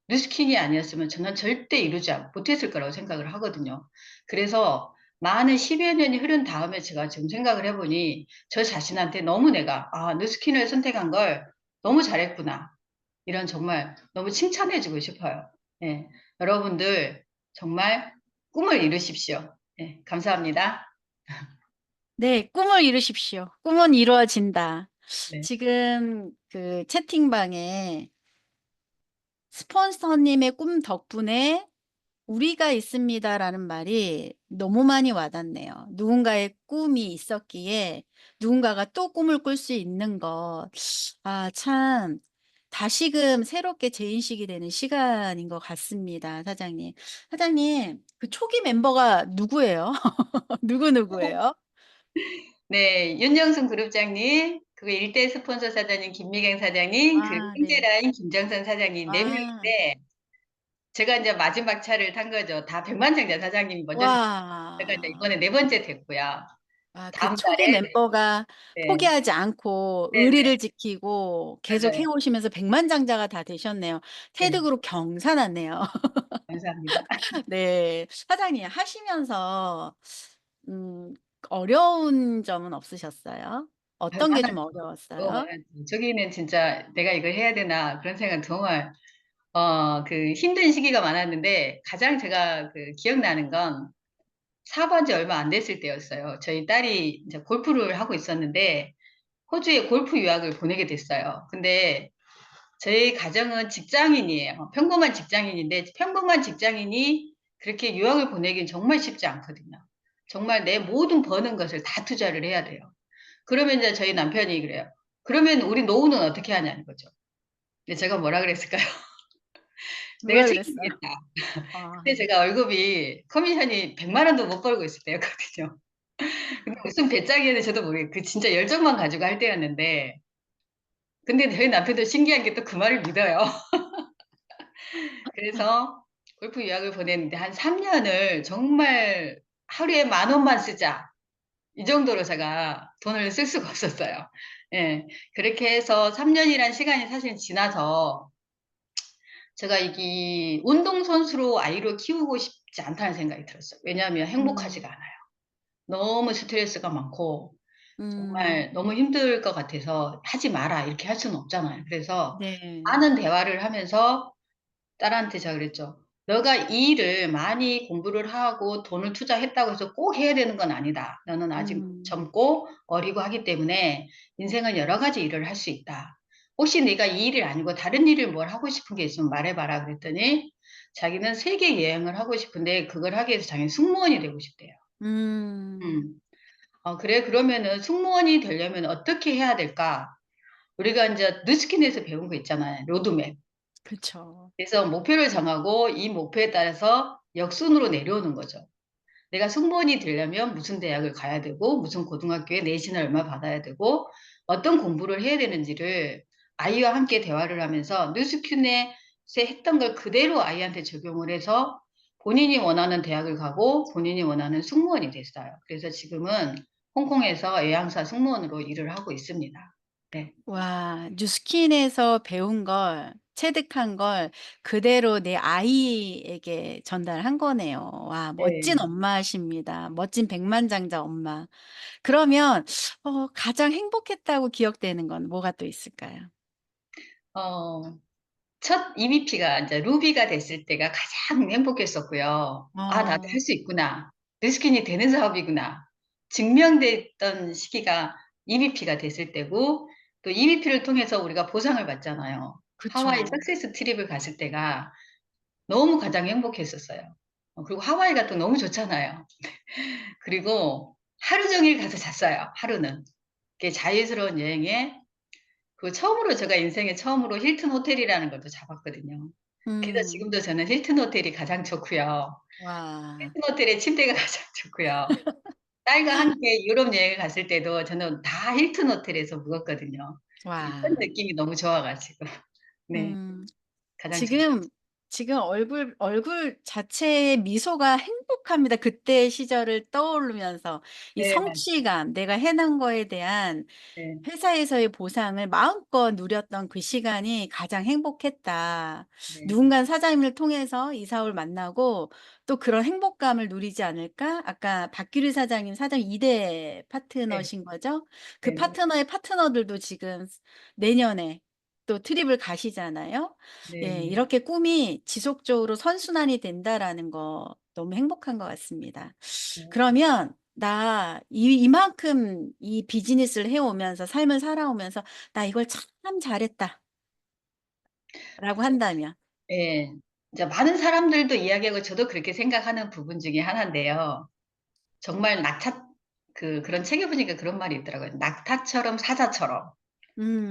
뉴스킨이 아니었으면 저는 절대 못했을 거라고 생각을 하거든요. 그래서 많은 10여 년이 흐른 다음에 제가 지금 생각을 해보니 저 자신한테 너무 내가, 뉴스킨을 선택한 걸 너무 잘했구나. 이런 정말 너무 칭찬해주고 싶어요. 예. 여러분들 정말 꿈을 이루십시오. 예. 감사합니다. 네, 꿈을 이루십시오. 꿈은 이루어진다. 네. 지금 그 채팅방에 스폰서님의 꿈 덕분에 우리가 있습니다라는 말이 너무 많이 와닿네요. 누군가의 꿈이 있었기에 누군가가 또 꿈을 꿀 수 있는 것. 참 다시금 새롭게 재인식이 되는 시간인 것 같습니다, 사장님. 사장님, 그 초기 멤버가 누구예요? 누구예요? 네. 윤정순 그룹장님, 그리고 일대 스폰서 사장님 김미경 사장님, 그리고 네. 현재라인 김정선 사장님 4 아. 명인데 제가 인제 마지막 차를 탄 거죠. 다 백만장자 사장님이 먼저 제가 이제 와. 이번에 4번째 됐고요. 그 다음 초기 달에 멤버가 네. 포기하지 않고 네네. 의리를 지키고 계속 해 맞아요. 오시면서 백만장자가 다 되셨네요. 테드 네. 그룹 경사났네요. 감사합니다. 네. 사장님 하시면서 음 어려운 점은 없으셨어요? 어떤 게 좀 너무 어려웠어요? 많았죠. 저기는 진짜 '내가 이걸 해야 되나.' 그런 생각 정말 힘든 시기가 많았는데 가장 제가 기억나는 건 사업한 지 얼마 안 됐을 때였어요. 저희 딸이 이제 골프를 하고 있었는데 호주에 골프 유학을 보내게 됐어요. 근데 저희 가정은 직장인이에요. 평범한 직장인인데 평범한 직장인이 그렇게 유학을 보내긴 정말 쉽지 않거든요. 정말 내 모든 버는 것을 다 투자를 해야 돼요. 그러면 이제 저희 남편이 그래요. "그러면 우리 노후는 어떻게 하냐."는 거죠. 근데 제가 뭐라 그랬을까요? 내가 누가 그랬어? 책임지겠다. 아. 근데 제가 월급이 커미션이 100만 원도 못 벌고 있을 때였거든요. 근데 무슨 배짱이었는지 저도 모르겠고 그 진짜 열정만 가지고 할 때였는데 근데 저희 남편도 신기한 게 또 그 말을 믿어요. 그래서 골프 유학을 보냈는데 한 3 년을 정말 '하루에 10,000원만 쓰자.' 이 정도로 제가 돈을 쓸 수가 없었어요. 예. 그렇게 해서 3 년이란 시간이 사실 지나서 제가 이게 '운동선수로 아이를 키우고 싶지 않다.'는 생각이 들었어요. 왜냐하면 행복하지가 음. 않아요. 너무 스트레스가 많고 음. 정말 너무 힘들 것 같아서 "하지 마라." 이렇게 할 수는 없잖아요. 그래서 네. 많은 대화를 하면서 딸한테 제가 그랬죠. "너가 이 일을 많이 공부를 하고 돈을 투자했다고 해서 꼭 해야 되는 건 아니다. 너는 아직 음. 젊고 어리고 하기 때문에 인생은 여러 가지 일을 할 수 있다. 혹시 네가 이 일이 아니고 다른 일을 뭘 하고 싶은 게 있으면 말해 봐라." 그랬더니 자기는 세계 여행을 하고 싶은데 그걸 하기 위해서 자기는 승무원이 되고 싶대요. 음. 음. "그래 그러면은 승무원이 되려면 어떻게 해야 될까?" 우리가 인제 누스킨에서 배운 거 있잖아요, 로드맵. 그쵸. 그래서 목표를 정하고 이 목표에 따라서 역순으로 내려오는 거죠. 내가 승무원이 되려면 무슨 대학을 가야 되고 무슨 고등학교에 내신을 얼마 받아야 되고 어떤 공부를 해야 되는지를 아이와 함께 대화를 하면서 누스큐넷에 했던 걸 그대로 아이한테 적용을 해서 본인이 원하는 대학을 가고 본인이 원하는 승무원이 됐어요. 그래서 지금은 홍콩에서 외항사 승무원으로 일을 하고 있습니다. 네. 와, 뉴스킨에서 배운 걸 체득한 걸 그대로 내 아이에게 전달한 거네요. 와, 멋진 네. 엄마십니다. 멋진 백만장자 엄마. 그러면 가장 행복했다고 기억되는 건 뭐가 또 있을까요? 어 첫 EVP가 인제 루비가 됐을 때가 가장 행복했었고요. '아 나도 어 할 수 있구나. 뉴스킨이 되는 사업이구나.' 증명됐던 시기가 EVP가 됐을 때고 또 EVP를 통해서 우리가 보상을 받잖아요. 하와이 그쵸. 석세스 트립을 갔을 때가 너무 가장 행복했었어요. 그리고 하와이가 또 너무 좋잖아요. 그리고 하루 종일 가서 잤어요, 하루는. 그게 자유스러운 여행에 처음으로 제가 인생에 처음으로 힐튼 호텔이라는 것도 잡았거든요. 그래서 음. 지금도 저는 힐튼 호텔이 가장 좋고요. 와. 힐튼 호텔의 침대가 가장 좋고요. 딸과 함께 유럽 여행을 갔을 때도 저는 다 힐튼 호텔에서 묵었거든요. 이런 와. 느낌이 너무 좋아 가지고. 네. 음. 가장 좋 지금 얼굴 자체의 미소가 행복합니다. 그때의 시절을 떠오르면서 이 네 맞아요. 성취감, 내가 해낸 거에 대한 네. 회사에서의 보상을 마음껏 누렸던 그 시간이 가장 행복했다. 네. 누군가 사장님을 통해서 이사올 만나고 또 그런 행복감을 누리지 않을까? 아까 박규리 사장님, 사장 2대 네. 파트너신 거죠? 그 네네. 파트너의 파트너들도 지금 내년에 또 트립을 가시잖아요. 예, 네. 이렇게 꿈이 지속적으로 선순환이 된다라는 거 너무 행복한 것 같습니다. 네. 그러면 나 이만큼 이 비즈니스를 해 오면서 삶을 살아오면서 '나 이걸 참 잘했다.'라고 한다면? 예. 이제 많은 사람들도 이야기하고 저도 그렇게 생각하는 부분 중에 하나인데요. 정말 낙타 그런 책에 보니까 그런 말이 있더라고요. 낙타처럼 사자처럼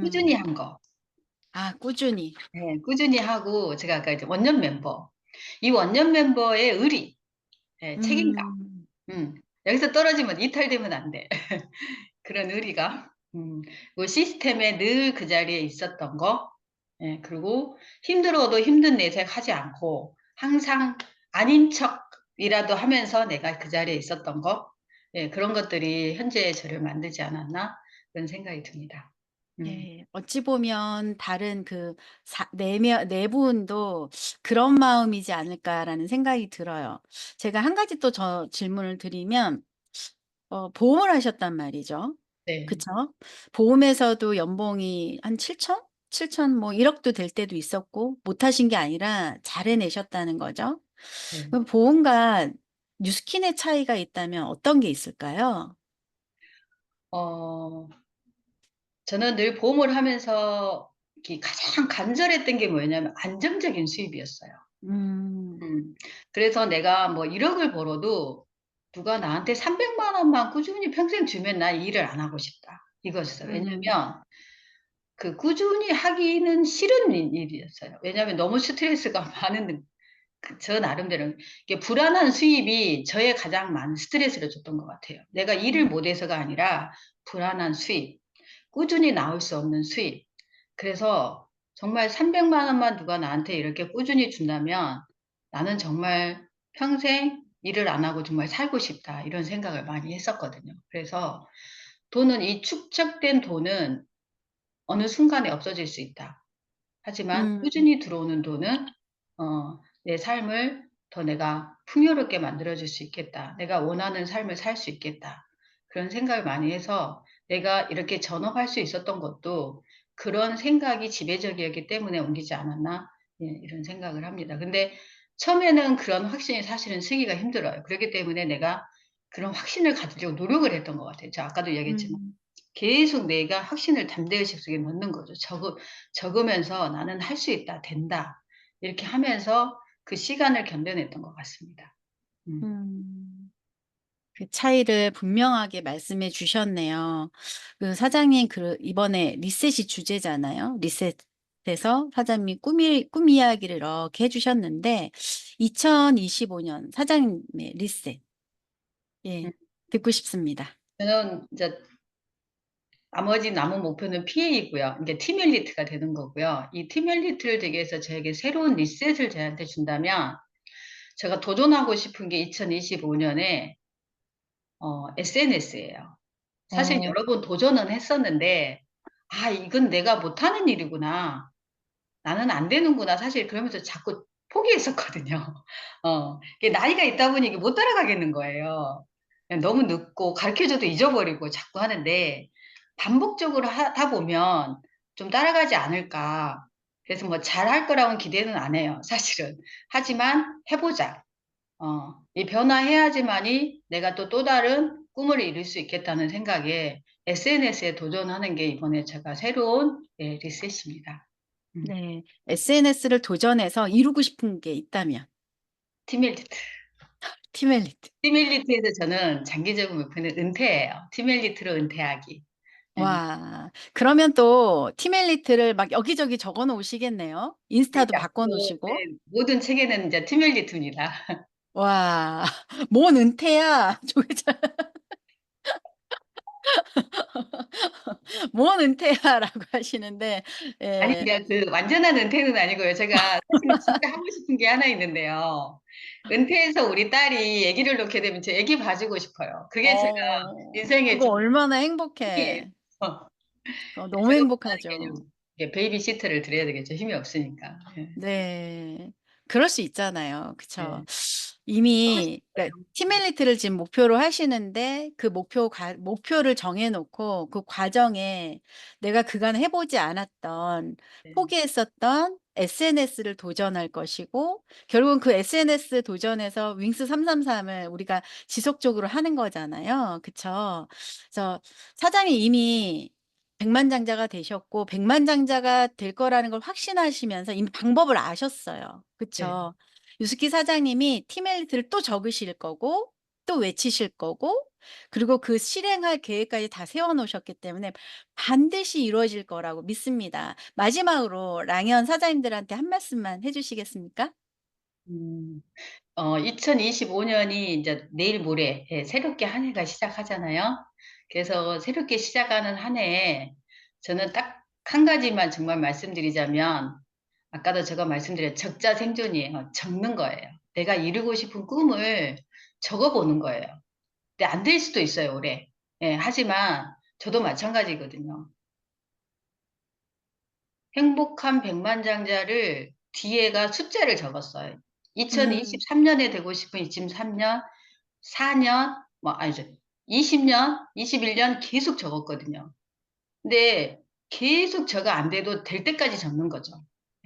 꾸준히 음. 한 거. 아, 꾸준히. 예. 꾸준히 하고 제가 아까 이제 원년 member. 이 원년 멤버의 의리, 예 책임감. 음. 음. 여기서 떨어지면 이탈되면 안 돼. 그런 의리가. 그 시스템에 늘 그 자리에 있었던 거. 예. 그리고 힘들어도 힘든 내색 하지 않고 항상 아닌 척이라도 하면서 내가 그 자리에 있었던 거. 예. 그런 것들이 현재의 저를 만들지 않았나 그런 생각이 듭니다. 음. 예. 어찌 보면 다른 그 사 네 분도 '그런 마음이지 않을까.'라는 생각이 들어요. 제가 한 가지 또 질문을 드리면 보험을 하셨단 말이죠. 네. 그쵸? 보험에서도 연봉이 한 7천 7천 뭐 1 억도 될 때도 있었고 못 하신 게 아니라 잘 해내셨다는 거죠. 네. 그럼 보험과 뉴스킨의 차이가 있다면 어떤 게 있을까요? 어 저는 늘 보험을 하면서 이렇게 가장 간절했던 게 뭐였냐면 안정적인 수입이었어요. 음. 음. 그래서 내가 뭐 1 억을 벌어도 누가 나한테 300만 원만 꾸준히 평생 주면 나 이 일을 안 하고 싶다. 이거였어요. 음. 왜냐면 그 꾸준히 하기는 싫은 일이었어요. 왜냐하면 너무 스트레스가 많은 저 나름대로 이게 불안한 수입이 저의 가장 많은 스트레스를 줬던 것 같아요. 내가 일을 못해서가 아니라 불안한 수입, 꾸준히 나올 수 없는 수입. 그래서 정말 300만 원만 누가 나한테 이렇게 꾸준히 준다면 나는 정말 평생 일을 안 하고 정말 살고 싶다. 이런 생각을 많이 했었거든요. 그래서 이 축적된 돈은 어느 순간에 없어질 수 있다. 하지만 음, 꾸준히 들어오는 돈은 내 삶을 더 내가 풍요롭게 만들어 줄 수 있겠다. 내가 원하는 삶을 살 수 있겠다. 그런 생각을 많이 해서 내가 이렇게 전업할 수 있었던 것도 그런 생각이 지배적이었기 때문에 옮기지 않았나? 예, 이런 생각을 합니다. 근데 처음에는 그런 확신이 사실은 쓰기가 힘들어요. 그렇기 때문에 내가 그런 확신을 가지려고 노력을 했던 것 같아요. 제가 아까도 이야기했지만 음, 계속 내가 확신을 담대의식 속에 넣는 거죠. 적으면서 '나는 할 수 있다. 된다.' 이렇게 하면서 그 시간을 견뎌냈던 것 같습니다. 음. 음. 그 차이를 분명하게 말씀해 주셨네요. 그 사장님 이번에 리셋이 주제잖아요. 리셋에서 사장님이 꿈 이야기를 이렇게 해 주셨는데 2025년 사장님의 리셋 음. 예 듣고 싶습니다. 저는 이제 나머지 남은 목표는 PA이고요. 이게 팀 엘리트가 되는 거고요. 이 팀 엘리트를 되기 위해서 저에게 새로운 리셋을 저한테 준다면 제가 도전하고 싶은 게 2025 년에 SNS예요. 사실 어. 여러 번 도전은 했었는데 '아 이건 내가 못하는 일이구나. 나는 안 되는구나.' 사실 그러면서 자꾸 포기했었거든요. 이게 나이가 있다 보니 이게 못 따라가겠는 거예요. 예 너무 늦고 가르쳐 줘도 잊어버리고 자꾸 하는데 반복적으로 하다 보면 좀 따라가지 않을까. 그래서 뭐 잘할 거라고는 기대는 안 해요 사실은. 하지만 해 보자. 이 변화해야지만이 내가 또 다른 꿈을 이룰 수 있겠다는 생각에 SNS에 도전하는 게 이번에 제가 새로운 예 리셋입니다. 음. 네. SNS를 도전해서 이루고 싶은 게 있다면 팀 엘리트. 팀 엘리트. 팀 엘리트에서 저는 장기적인 목표는 은퇴예요. 팀 엘리트로 은퇴하기. 예. 와. 그러면 또 팀 엘리트를 막 여기저기 적어 놓으시겠네요. 인스타도 그러니까 바꿔 놓으시고. 네 모든 책에는 인제 팀 엘리트입니다. 와. "뭔 은퇴야." 조회자 "뭔 은퇴야."라고 하시는데 아니 예. 그냥 그 완전한 은퇴는 아니고요. 제가 사실은 진짜 하고 싶은 게 하나 있는데요. 은퇴해서 우리 딸이 아기를 놓게 되면 제 아기 봐 주고 싶어요. 그게 제가 인생의 그거 좀 얼마나 꿈이에요. 행복해. 어. 너무 저도 행복하죠. 못하니깐요. 이게 베이비시터를 드려야 되겠죠, 힘이 없으니까. 예. 네. 그럴 수 있잖아요. 그쵸. 네. 하고 이미 그러니까 싶어요. 팀 엘리트를 지금 목표로 하시는데 그 목표를 정해 놓고 그 과정에 내가 그간 해 보지 않았던 네. 포기했었던 SNS를 도전할 것이고 결국은 그 SNS 도전에서 윙스 333을 우리가 지속적으로 하는 거잖아요. 그쵸? 그래서 사장이 이미 백만장자가 되셨고 백만장자가 될 거라는 걸 확신하시면서 이미 방법을 아셨어요. 네. 그쵸? 유스키 사장님이 팀 엘리트를 또 적으실 거고 또 외치실 거고 그리고 그 실행할 계획까지 다 세워 놓으셨기 때문에 반드시 이루어질 거라고 믿습니다. 마지막으로 랑연 사장님들한테 한 말씀만 해 주시겠습니까? 음. 2025 년이 인제 내일 모레 예 새롭게 한 해가 시작하잖아요. 그래서 새롭게 시작하는 한 해에 저는 딱 한 가지만 정말 말씀드리자면 아까도 제가 말씀드린 적자생존이에요. 적는 거예요. 내가 이루고 싶은 꿈을 적어 보는 거예요. 근데 안 될 수도 있어요 올해. 예 하지만 저도 마찬가지거든요. 행복한 백만장자를 뒤에가 숫자를 적었어요. 음. 2023 년에 되고 싶은 지금 3 년, 4년 뭐 아니죠. 20 년, 21년 계속 적었거든요. 근데 계속 저가 안 돼도 될 때까지 적는 거죠.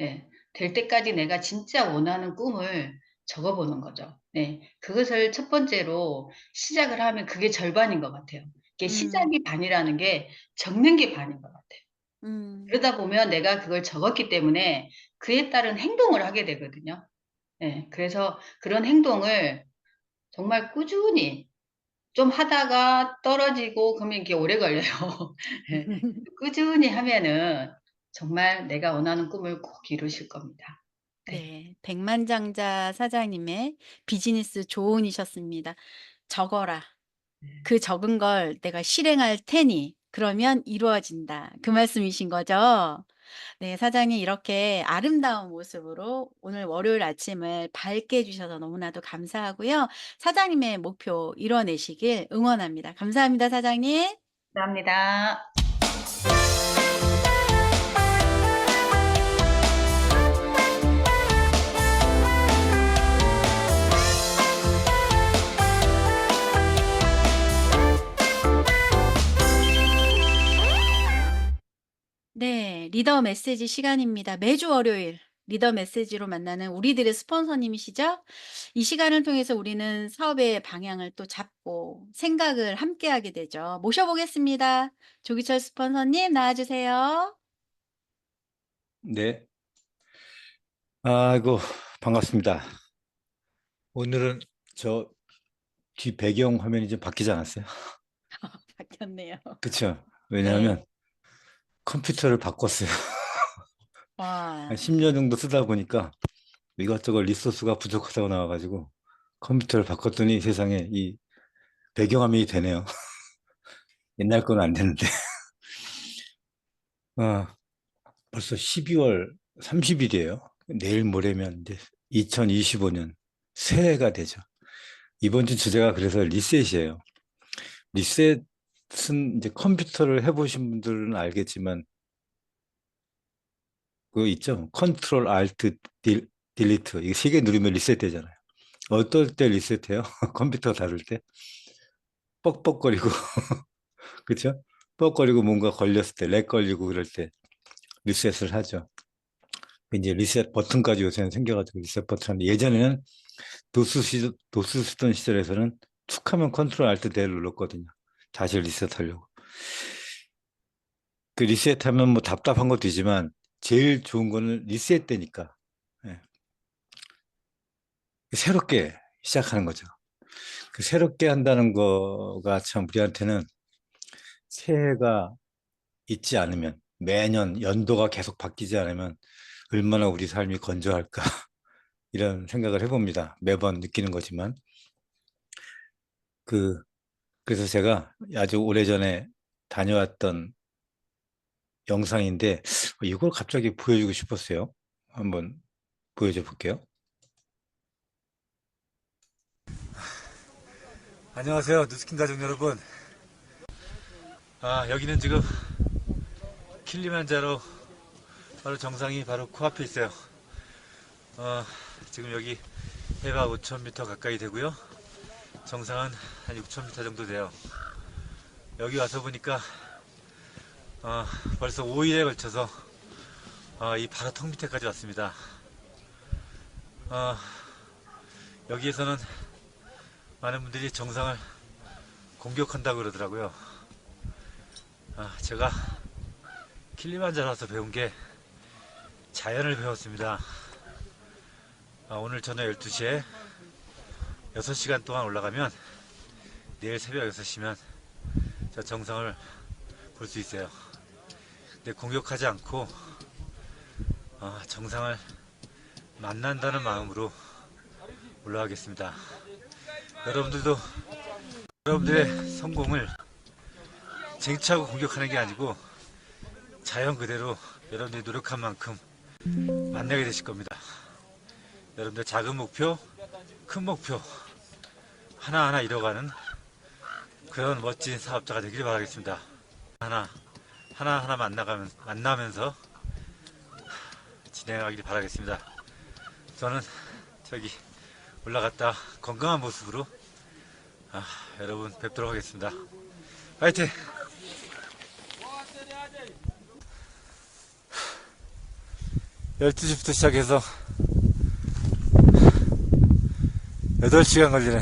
예. 될 때까지 내가 진짜 원하는 꿈을 적어 보는 거죠. 네. 그것을 첫 번째로 시작을 하면 그게 절반인 것 같아요. 이게 음. 시작이 반이라는 게 적는 게 반인 것 같아요. 음. 그러다 보면 내가 그걸 적었기 때문에 그에 따른 행동을 하게 되거든요. 예. 그래서 그런 행동을 정말 꾸준히 좀 하다가 떨어지고 그러면 이게 오래 걸려요. 예. 꾸준히 하면은 정말 내가 원하는 꿈을 꼭 이루실 겁니다. 네. 백만장자 사장님의 비즈니스 조언이셨습니다. 적어라. 그 적은 걸 내가 실행할 테니 그러면 이루어진다. 그 말씀이신 거죠? 네, 사장님 이렇게 아름다운 모습으로 오늘 월요일 아침을 밝게 해 주셔서 너무나도 감사하고요. 사장님의 목표 이뤄내시길 응원합니다. 감사합니다, 사장님. 감사합니다. 네, 리더 메시지 시간입니다. 매주 월요일 리더 메시지로 만나는 우리들의 스폰서님이시죠? 이 시간을 통해서 우리는 사업의 방향을 또 잡고 생각을 함께 하게 되죠. 모셔보겠습니다. 조기철 스폰서님 나와주세요. 네. 아이고, 반갑습니다. 오늘은 저 뒤 배경 화면이 좀 바뀌지 않았어요? 바뀌었네요. 그쵸? 왜냐하면 네. 컴퓨터를 바꿨어요. 와, 한 10년 정도 쓰다 보니까 이것저것 리소스가 부족하다고 나와가지고 컴퓨터를 바꿨더니 세상에 이 배경화면이 되네요. 옛날 건 안 되는데. 벌써 12월 30일이에요. 내일 모레면 이제 2025년 새해가 되죠. 이번 주 주제가 그래서 리셋이에요. 리셋은 이제 컴퓨터를 해보신 분들은 알겠지만 그거 있죠. 컨트롤 알트 딜리트 이거 3개 누르면 리셋 되잖아요. 어떨 때 리셋해요? 컴퓨터 다룰 때 뻑뻑거리고 그렇죠? 뻑거리고 뭔가 걸렸을 때 렉 걸리고 그럴 때 리셋을 하죠. 이제 리셋 버튼까지 요새는 생겨가지고 리셋 버튼 하는데 예전에는 도스 쓰던 시절에서는 툭 하면 컨트롤 알트 델 눌렀거든요. 다시 리셋하려고. 그 리셋하면 뭐 답답한 것도 있지만 제일 좋은 거는 리셋 되니까 새롭게 시작하는 거죠. 그 새롭게 한다는 거가 참 우리한테는 새해가 있지 않으면 매년 연도가 계속 바뀌지 않으면 얼마나 우리 삶이 건조할까 이런 생각을 해봅니다. 매번 느끼는 거지만 그래서 제가 아주 오래전에 다녀왔던 영상인데 이걸 갑자기 보여주고 싶었어요. 한번 보여줘 볼게요. 안녕하세요, 누스킨 가족 여러분. 여기는 지금 킬리만자로 바로 정상이 바로 코앞에 있어요. 지금 여기 해발 5,000m 가까이 되고요. 정상은 한 6,000m 정도 돼요. 여기 와서 보니까 벌써 5일에 걸쳐서 이 바로 턱 밑에까지 왔습니다. 여기에서는 많은 분들이 정상을 공격한다고 그러더라고요. 제가 킬리만자로 와서 배운 게 자연을 배웠습니다. 오늘 저녁 12시에 6시간 동안 올라가면 내일 새벽 6시면 저 정상을 볼 수 있어요. 근데 공격하지 않고 정상을 만난다는 마음으로 올라가겠습니다. 여러분들도 여러분들의 성공을 쟁취하고 공격하는 게 아니고 자연 그대로 여러분들이 노력한 만큼 만나게 되실 겁니다. 여러분들 작은 목표, 큰 목표 하나하나 이뤄가는 그런 멋진 사업자가 되길 바라겠습니다. 하나하나 만나면서 진행하길 바라겠습니다. 저는 저기 올라갔다 건강한 모습으로 여러분 뵙도록 하겠습니다. 화이팅! 12시부터 시작해서 8시간 걸리네.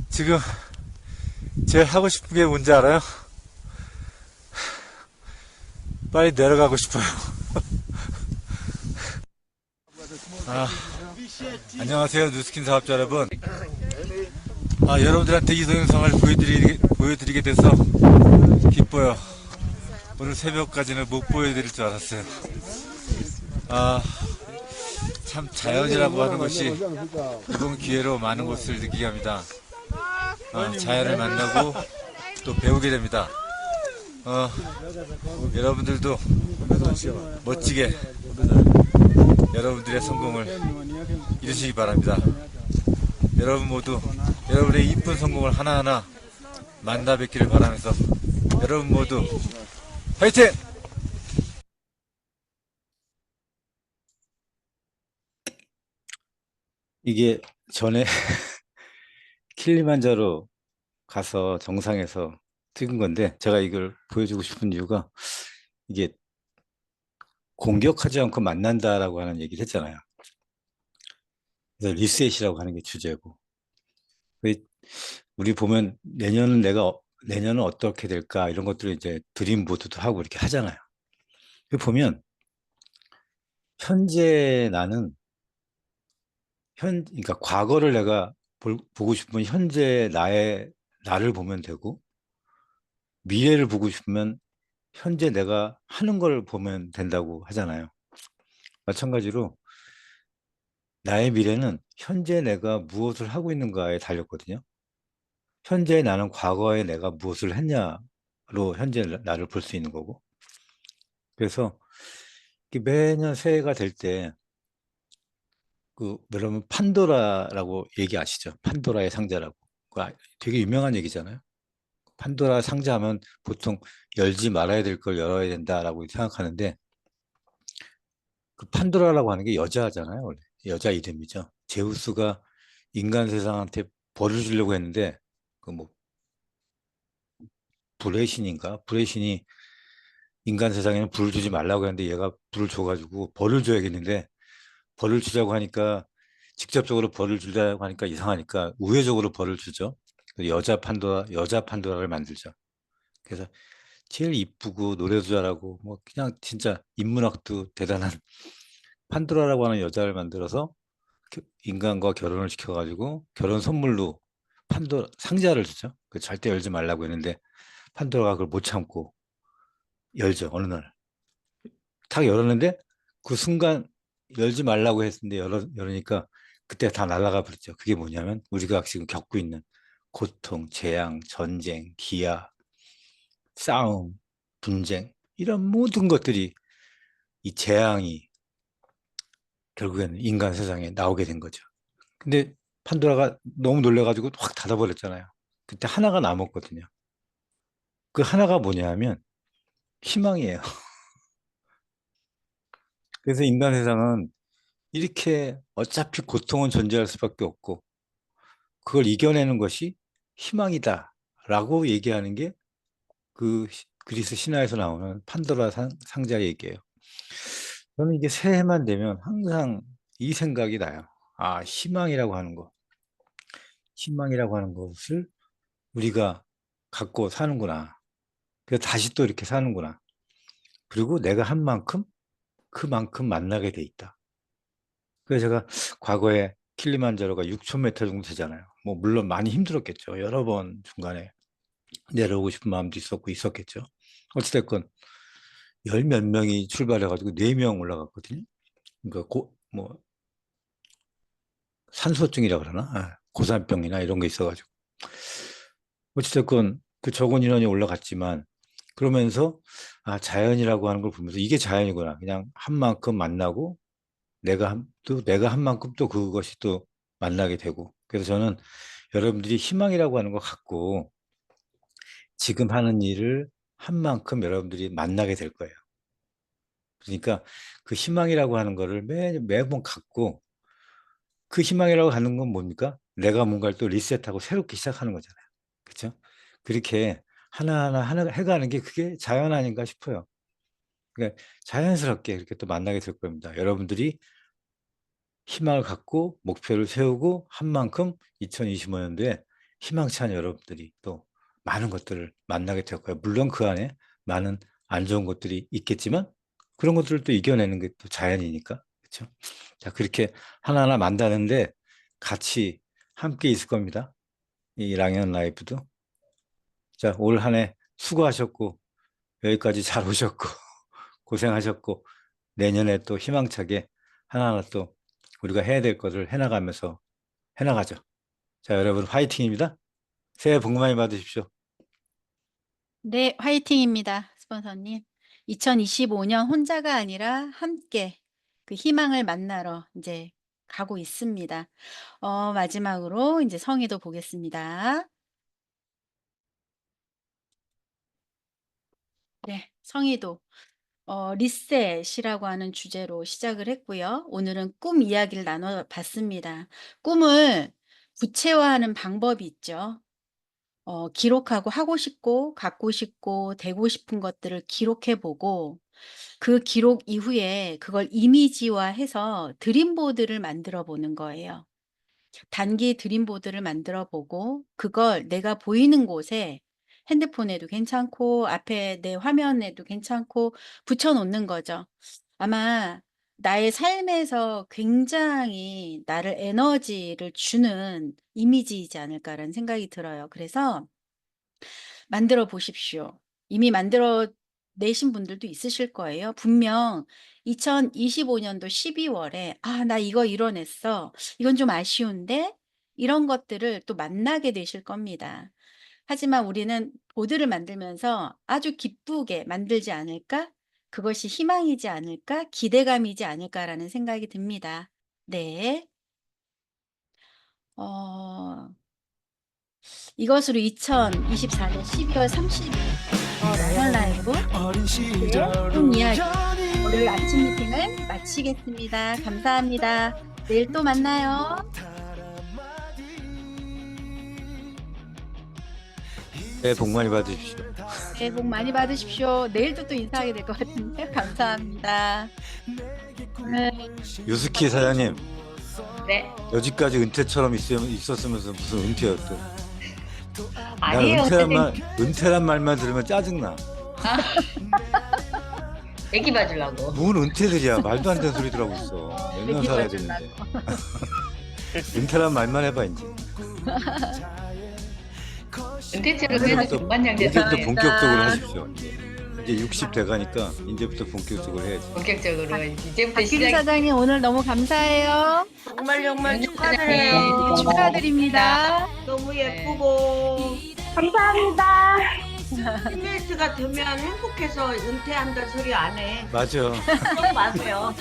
지금 제일 하고 싶은 게 뭔지 알아요? 빨리 내려가고 싶어요. 안녕하세요, 누스킨 사업자 여러분. 여러분들한테 이 동영상을 보여드리게 돼서 기뻐요. 오늘 새벽까지는 못 보여드릴 줄 알았어요. 아, 참 자연이라고 하는 것이 이번 기회로 많은 것을 느끼게 합니다. 자연을 만나고 또 배우게 됩니다. 여러분들도 멋지게 여러분들의 성공을 이루시기 바랍니다. 여러분 모두 여러분의 이쁜 성공을 하나하나 만나 뵙기를 바라면서 여러분 모두 화이팅! 이게 전에 킬리만자로 가서 정상에서 찍은 건데 제가 이걸 보여주고 싶은 이유가 이게 공격하지 않고 만난다라고 하는 얘기를 했잖아요. 그래서 리셋이라고 하는 게 주제고 우리 보면 내년은 어떻게 될까 이런 것들을 이제 드림보드도 하고 이렇게 하잖아요. 보면 현재 나는 그러니까 과거를 내가 보고 싶으면 현재 나를 보면 되고 미래를 보고 싶으면 현재 내가 하는 걸 보면 된다고 하잖아요. 마찬가지로 나의 미래는 현재 내가 무엇을 하고 있는가에 달렸거든요. 현재 나는 과거에 내가 무엇을 했냐로 현재 나를 볼 수 있는 거고. 그래서 매년 새해가 될 때 여러분 판도라라고 얘기 아시죠? 판도라의 상자라고. 되게 유명한 얘기잖아요. 판도라 상자하면 보통 열지 말아야 될 걸 열어야 된다라고 생각하는데 그 판도라라고 하는 게 여자잖아요. 원래 여자 이름이죠. 제우스가 인간 세상한테 벌을 주려고 했는데 브레신이 인간 세상에는 불을 주지 말라고 했는데 얘가 불을 줘가지고 벌을 줘야겠는데 벌을 주자고 하니까 직접적으로 벌을 주자고 하니까 이상하니까 우회적으로 벌을 주죠. 여자 판도라를 만들죠. 그래서 제일 이쁘고 노래도 잘하고 그냥 진짜 인문학도 대단한 판도라라고 하는 여자를 만들어서 인간과 결혼을 시켜가지고 결혼 선물로 판도라 상자를 주죠. 절대 열지 말라고 했는데 판도라가 그걸 못 참고 열죠. 어느 날 탁 열었는데 그 순간 열지 말라고 했는데 열으니까 그때 다 날아가 버렸죠. 그게 뭐냐면 우리가 지금 겪고 있는 고통, 재앙, 전쟁, 기아, 싸움, 분쟁 이런 모든 것들이 이 재앙이 결국에는 인간 세상에 나오게 된 거죠. 근데 판도라가 너무 놀래가지고 확 닫아버렸잖아요. 그때 하나가 남았거든요. 그 하나가 뭐냐면 희망이에요. 그래서 인간 세상은 이렇게 어차피 고통은 존재할 수밖에 없고 그걸 이겨내는 것이 희망이다라고 얘기하는 게 그 그리스 신화에서 나오는 판도라 상자 얘기예요. 저는 이게 새해만 되면 항상 이 생각이 나요. 희망이라고 하는 것을 우리가 갖고 사는구나. 그래서 다시 또 이렇게 사는구나. 그리고 내가 한 만큼 그만큼 만나게 돼 있다. 그래서 제가 과거에 킬리만자로가 6,000m 정도 되잖아요. 물론 많이 힘들었겠죠. 여러 번 중간에 내려오고 싶은 마음도 있었겠죠. 어찌됐건 열 몇 명이 출발해가지고 4명 올라갔거든요. 그러니까 산소증이라 그러나 고산병이나 이런 게 있어가지고 어찌됐건 그 적은 인원이 올라갔지만 그러면서 자연이라고 하는 걸 보면서 이게 자연이구나. 그냥 한 만큼 만나고 내가 한 만큼 또 그것이 또 만나게 되고. 그래서 저는 여러분들이 희망이라고 하는 걸 갖고 지금 하는 일을 한 만큼 여러분들이 만나게 될 거예요. 그러니까 그 희망이라고 하는 거를 매번 갖고 그 희망이라고 하는 건 뭡니까? 내가 뭔가를 또 리셋하고 새롭게 시작하는 거잖아요. 그렇죠? 그렇게 하나하나 해가는 게 그게 자연 아닌가 싶어요. 그러니까 자연스럽게 이렇게 또 만나게 될 겁니다. 여러분들이 희망을 갖고 목표를 세우고 한 만큼 2025년도에 희망찬 여러분들이 또 많은 것들을 만나게 될 거예요. 물론 그 안에 많은 안 좋은 것들이 있겠지만 그런 것들을 또 이겨내는 게 또 자연이니까. 그렇죠? 자, 그렇게 하나하나 만나는데 같이 함께 있을 겁니다. 이 랑연 라이프도. 자, 올 한 해 수고하셨고 여기까지 잘 오셨고 고생하셨고 내년에 또 희망차게 하나하나 또 우리가 해야 될 것을 해나가면서 해나가죠. 자, 여러분 화이팅입니다. 새해 복 많이 받으십시오. 네, 화이팅입니다. 스폰서님. 2025년 혼자가 아니라 함께 그 희망을 만나러 이제 가고 있습니다. 마지막으로 이제 성의도 보겠습니다. 네, 성의도. 리셋이라고 하는 주제로 시작을 했고요. 오늘은 꿈 이야기를 나눠봤습니다. 꿈을 구체화하는 방법이 있죠. 기록하고 하고 싶고 갖고 싶고 되고 싶은 것들을 기록해 보고 그 기록 이후에 그걸 이미지화해서 드림보드를 만들어 보는 거예요. 단기 드림보드를 만들어 보고 그걸 내가 보이는 곳에 핸드폰에도 괜찮고 앞에 내 화면에도 괜찮고 붙여 놓는 거죠. 아마 나의 삶에서 굉장히 나를 에너지를 주는 이미지이지 않을까라는 생각이 들어요. 그래서 만들어 보십시오. 이미 만들어 내신 분들도 있으실 거예요. 분명 2025년도 12월에 '아 나 이거 이뤄냈어. 이건 좀 아쉬운데.' 이런 것들을 또 만나게 되실 겁니다. 하지만 우리는 보드를 만들면서 '아주 기쁘게 만들지 않을까? 그것이 희망이지 않을까? 기대감이지 않을까?'라는 생각이 듭니다. 네. 어 이것으로 2024년 12월 30일 라이언 라이브 꿈 이야기 월요일 아침 미팅을 마치겠습니다. 감사합니다. 내일 또 만나요. 새해 복 많이 받으십시오. 새해 복 많이 받으십시오. 내일도 또 인사하게 될 것 같은데 감사합니다. 네. 유스키 사장님, 네. 여지까지 은퇴처럼 있었으면서 무슨 은퇴야 또. 난 아니에요. 은퇴란 말만 들으면 짜증나. 애기 봐주려고. 뭔 은퇴들이야. 말도 안 되는 소리들 하고 있어. 몇 년 살아야 되는데. 은퇴란 말만 해봐 이제. 은퇴처럼 해도 이제부터 동반장제다. 본격적으로 하십시오. 이제 60 돼가니까 이제부터 본격적으로 해야지. 본격적으로 이제부터 박기리 시작. 사장님 오늘 너무 감사해요. 정말 네. 축하드려요. 축하드립니다. 너무 예쁘고 감사합니다. 팀메이트가 되면 행복해서 은퇴한다 소리 안 해. 맞아. 그러지 마세요.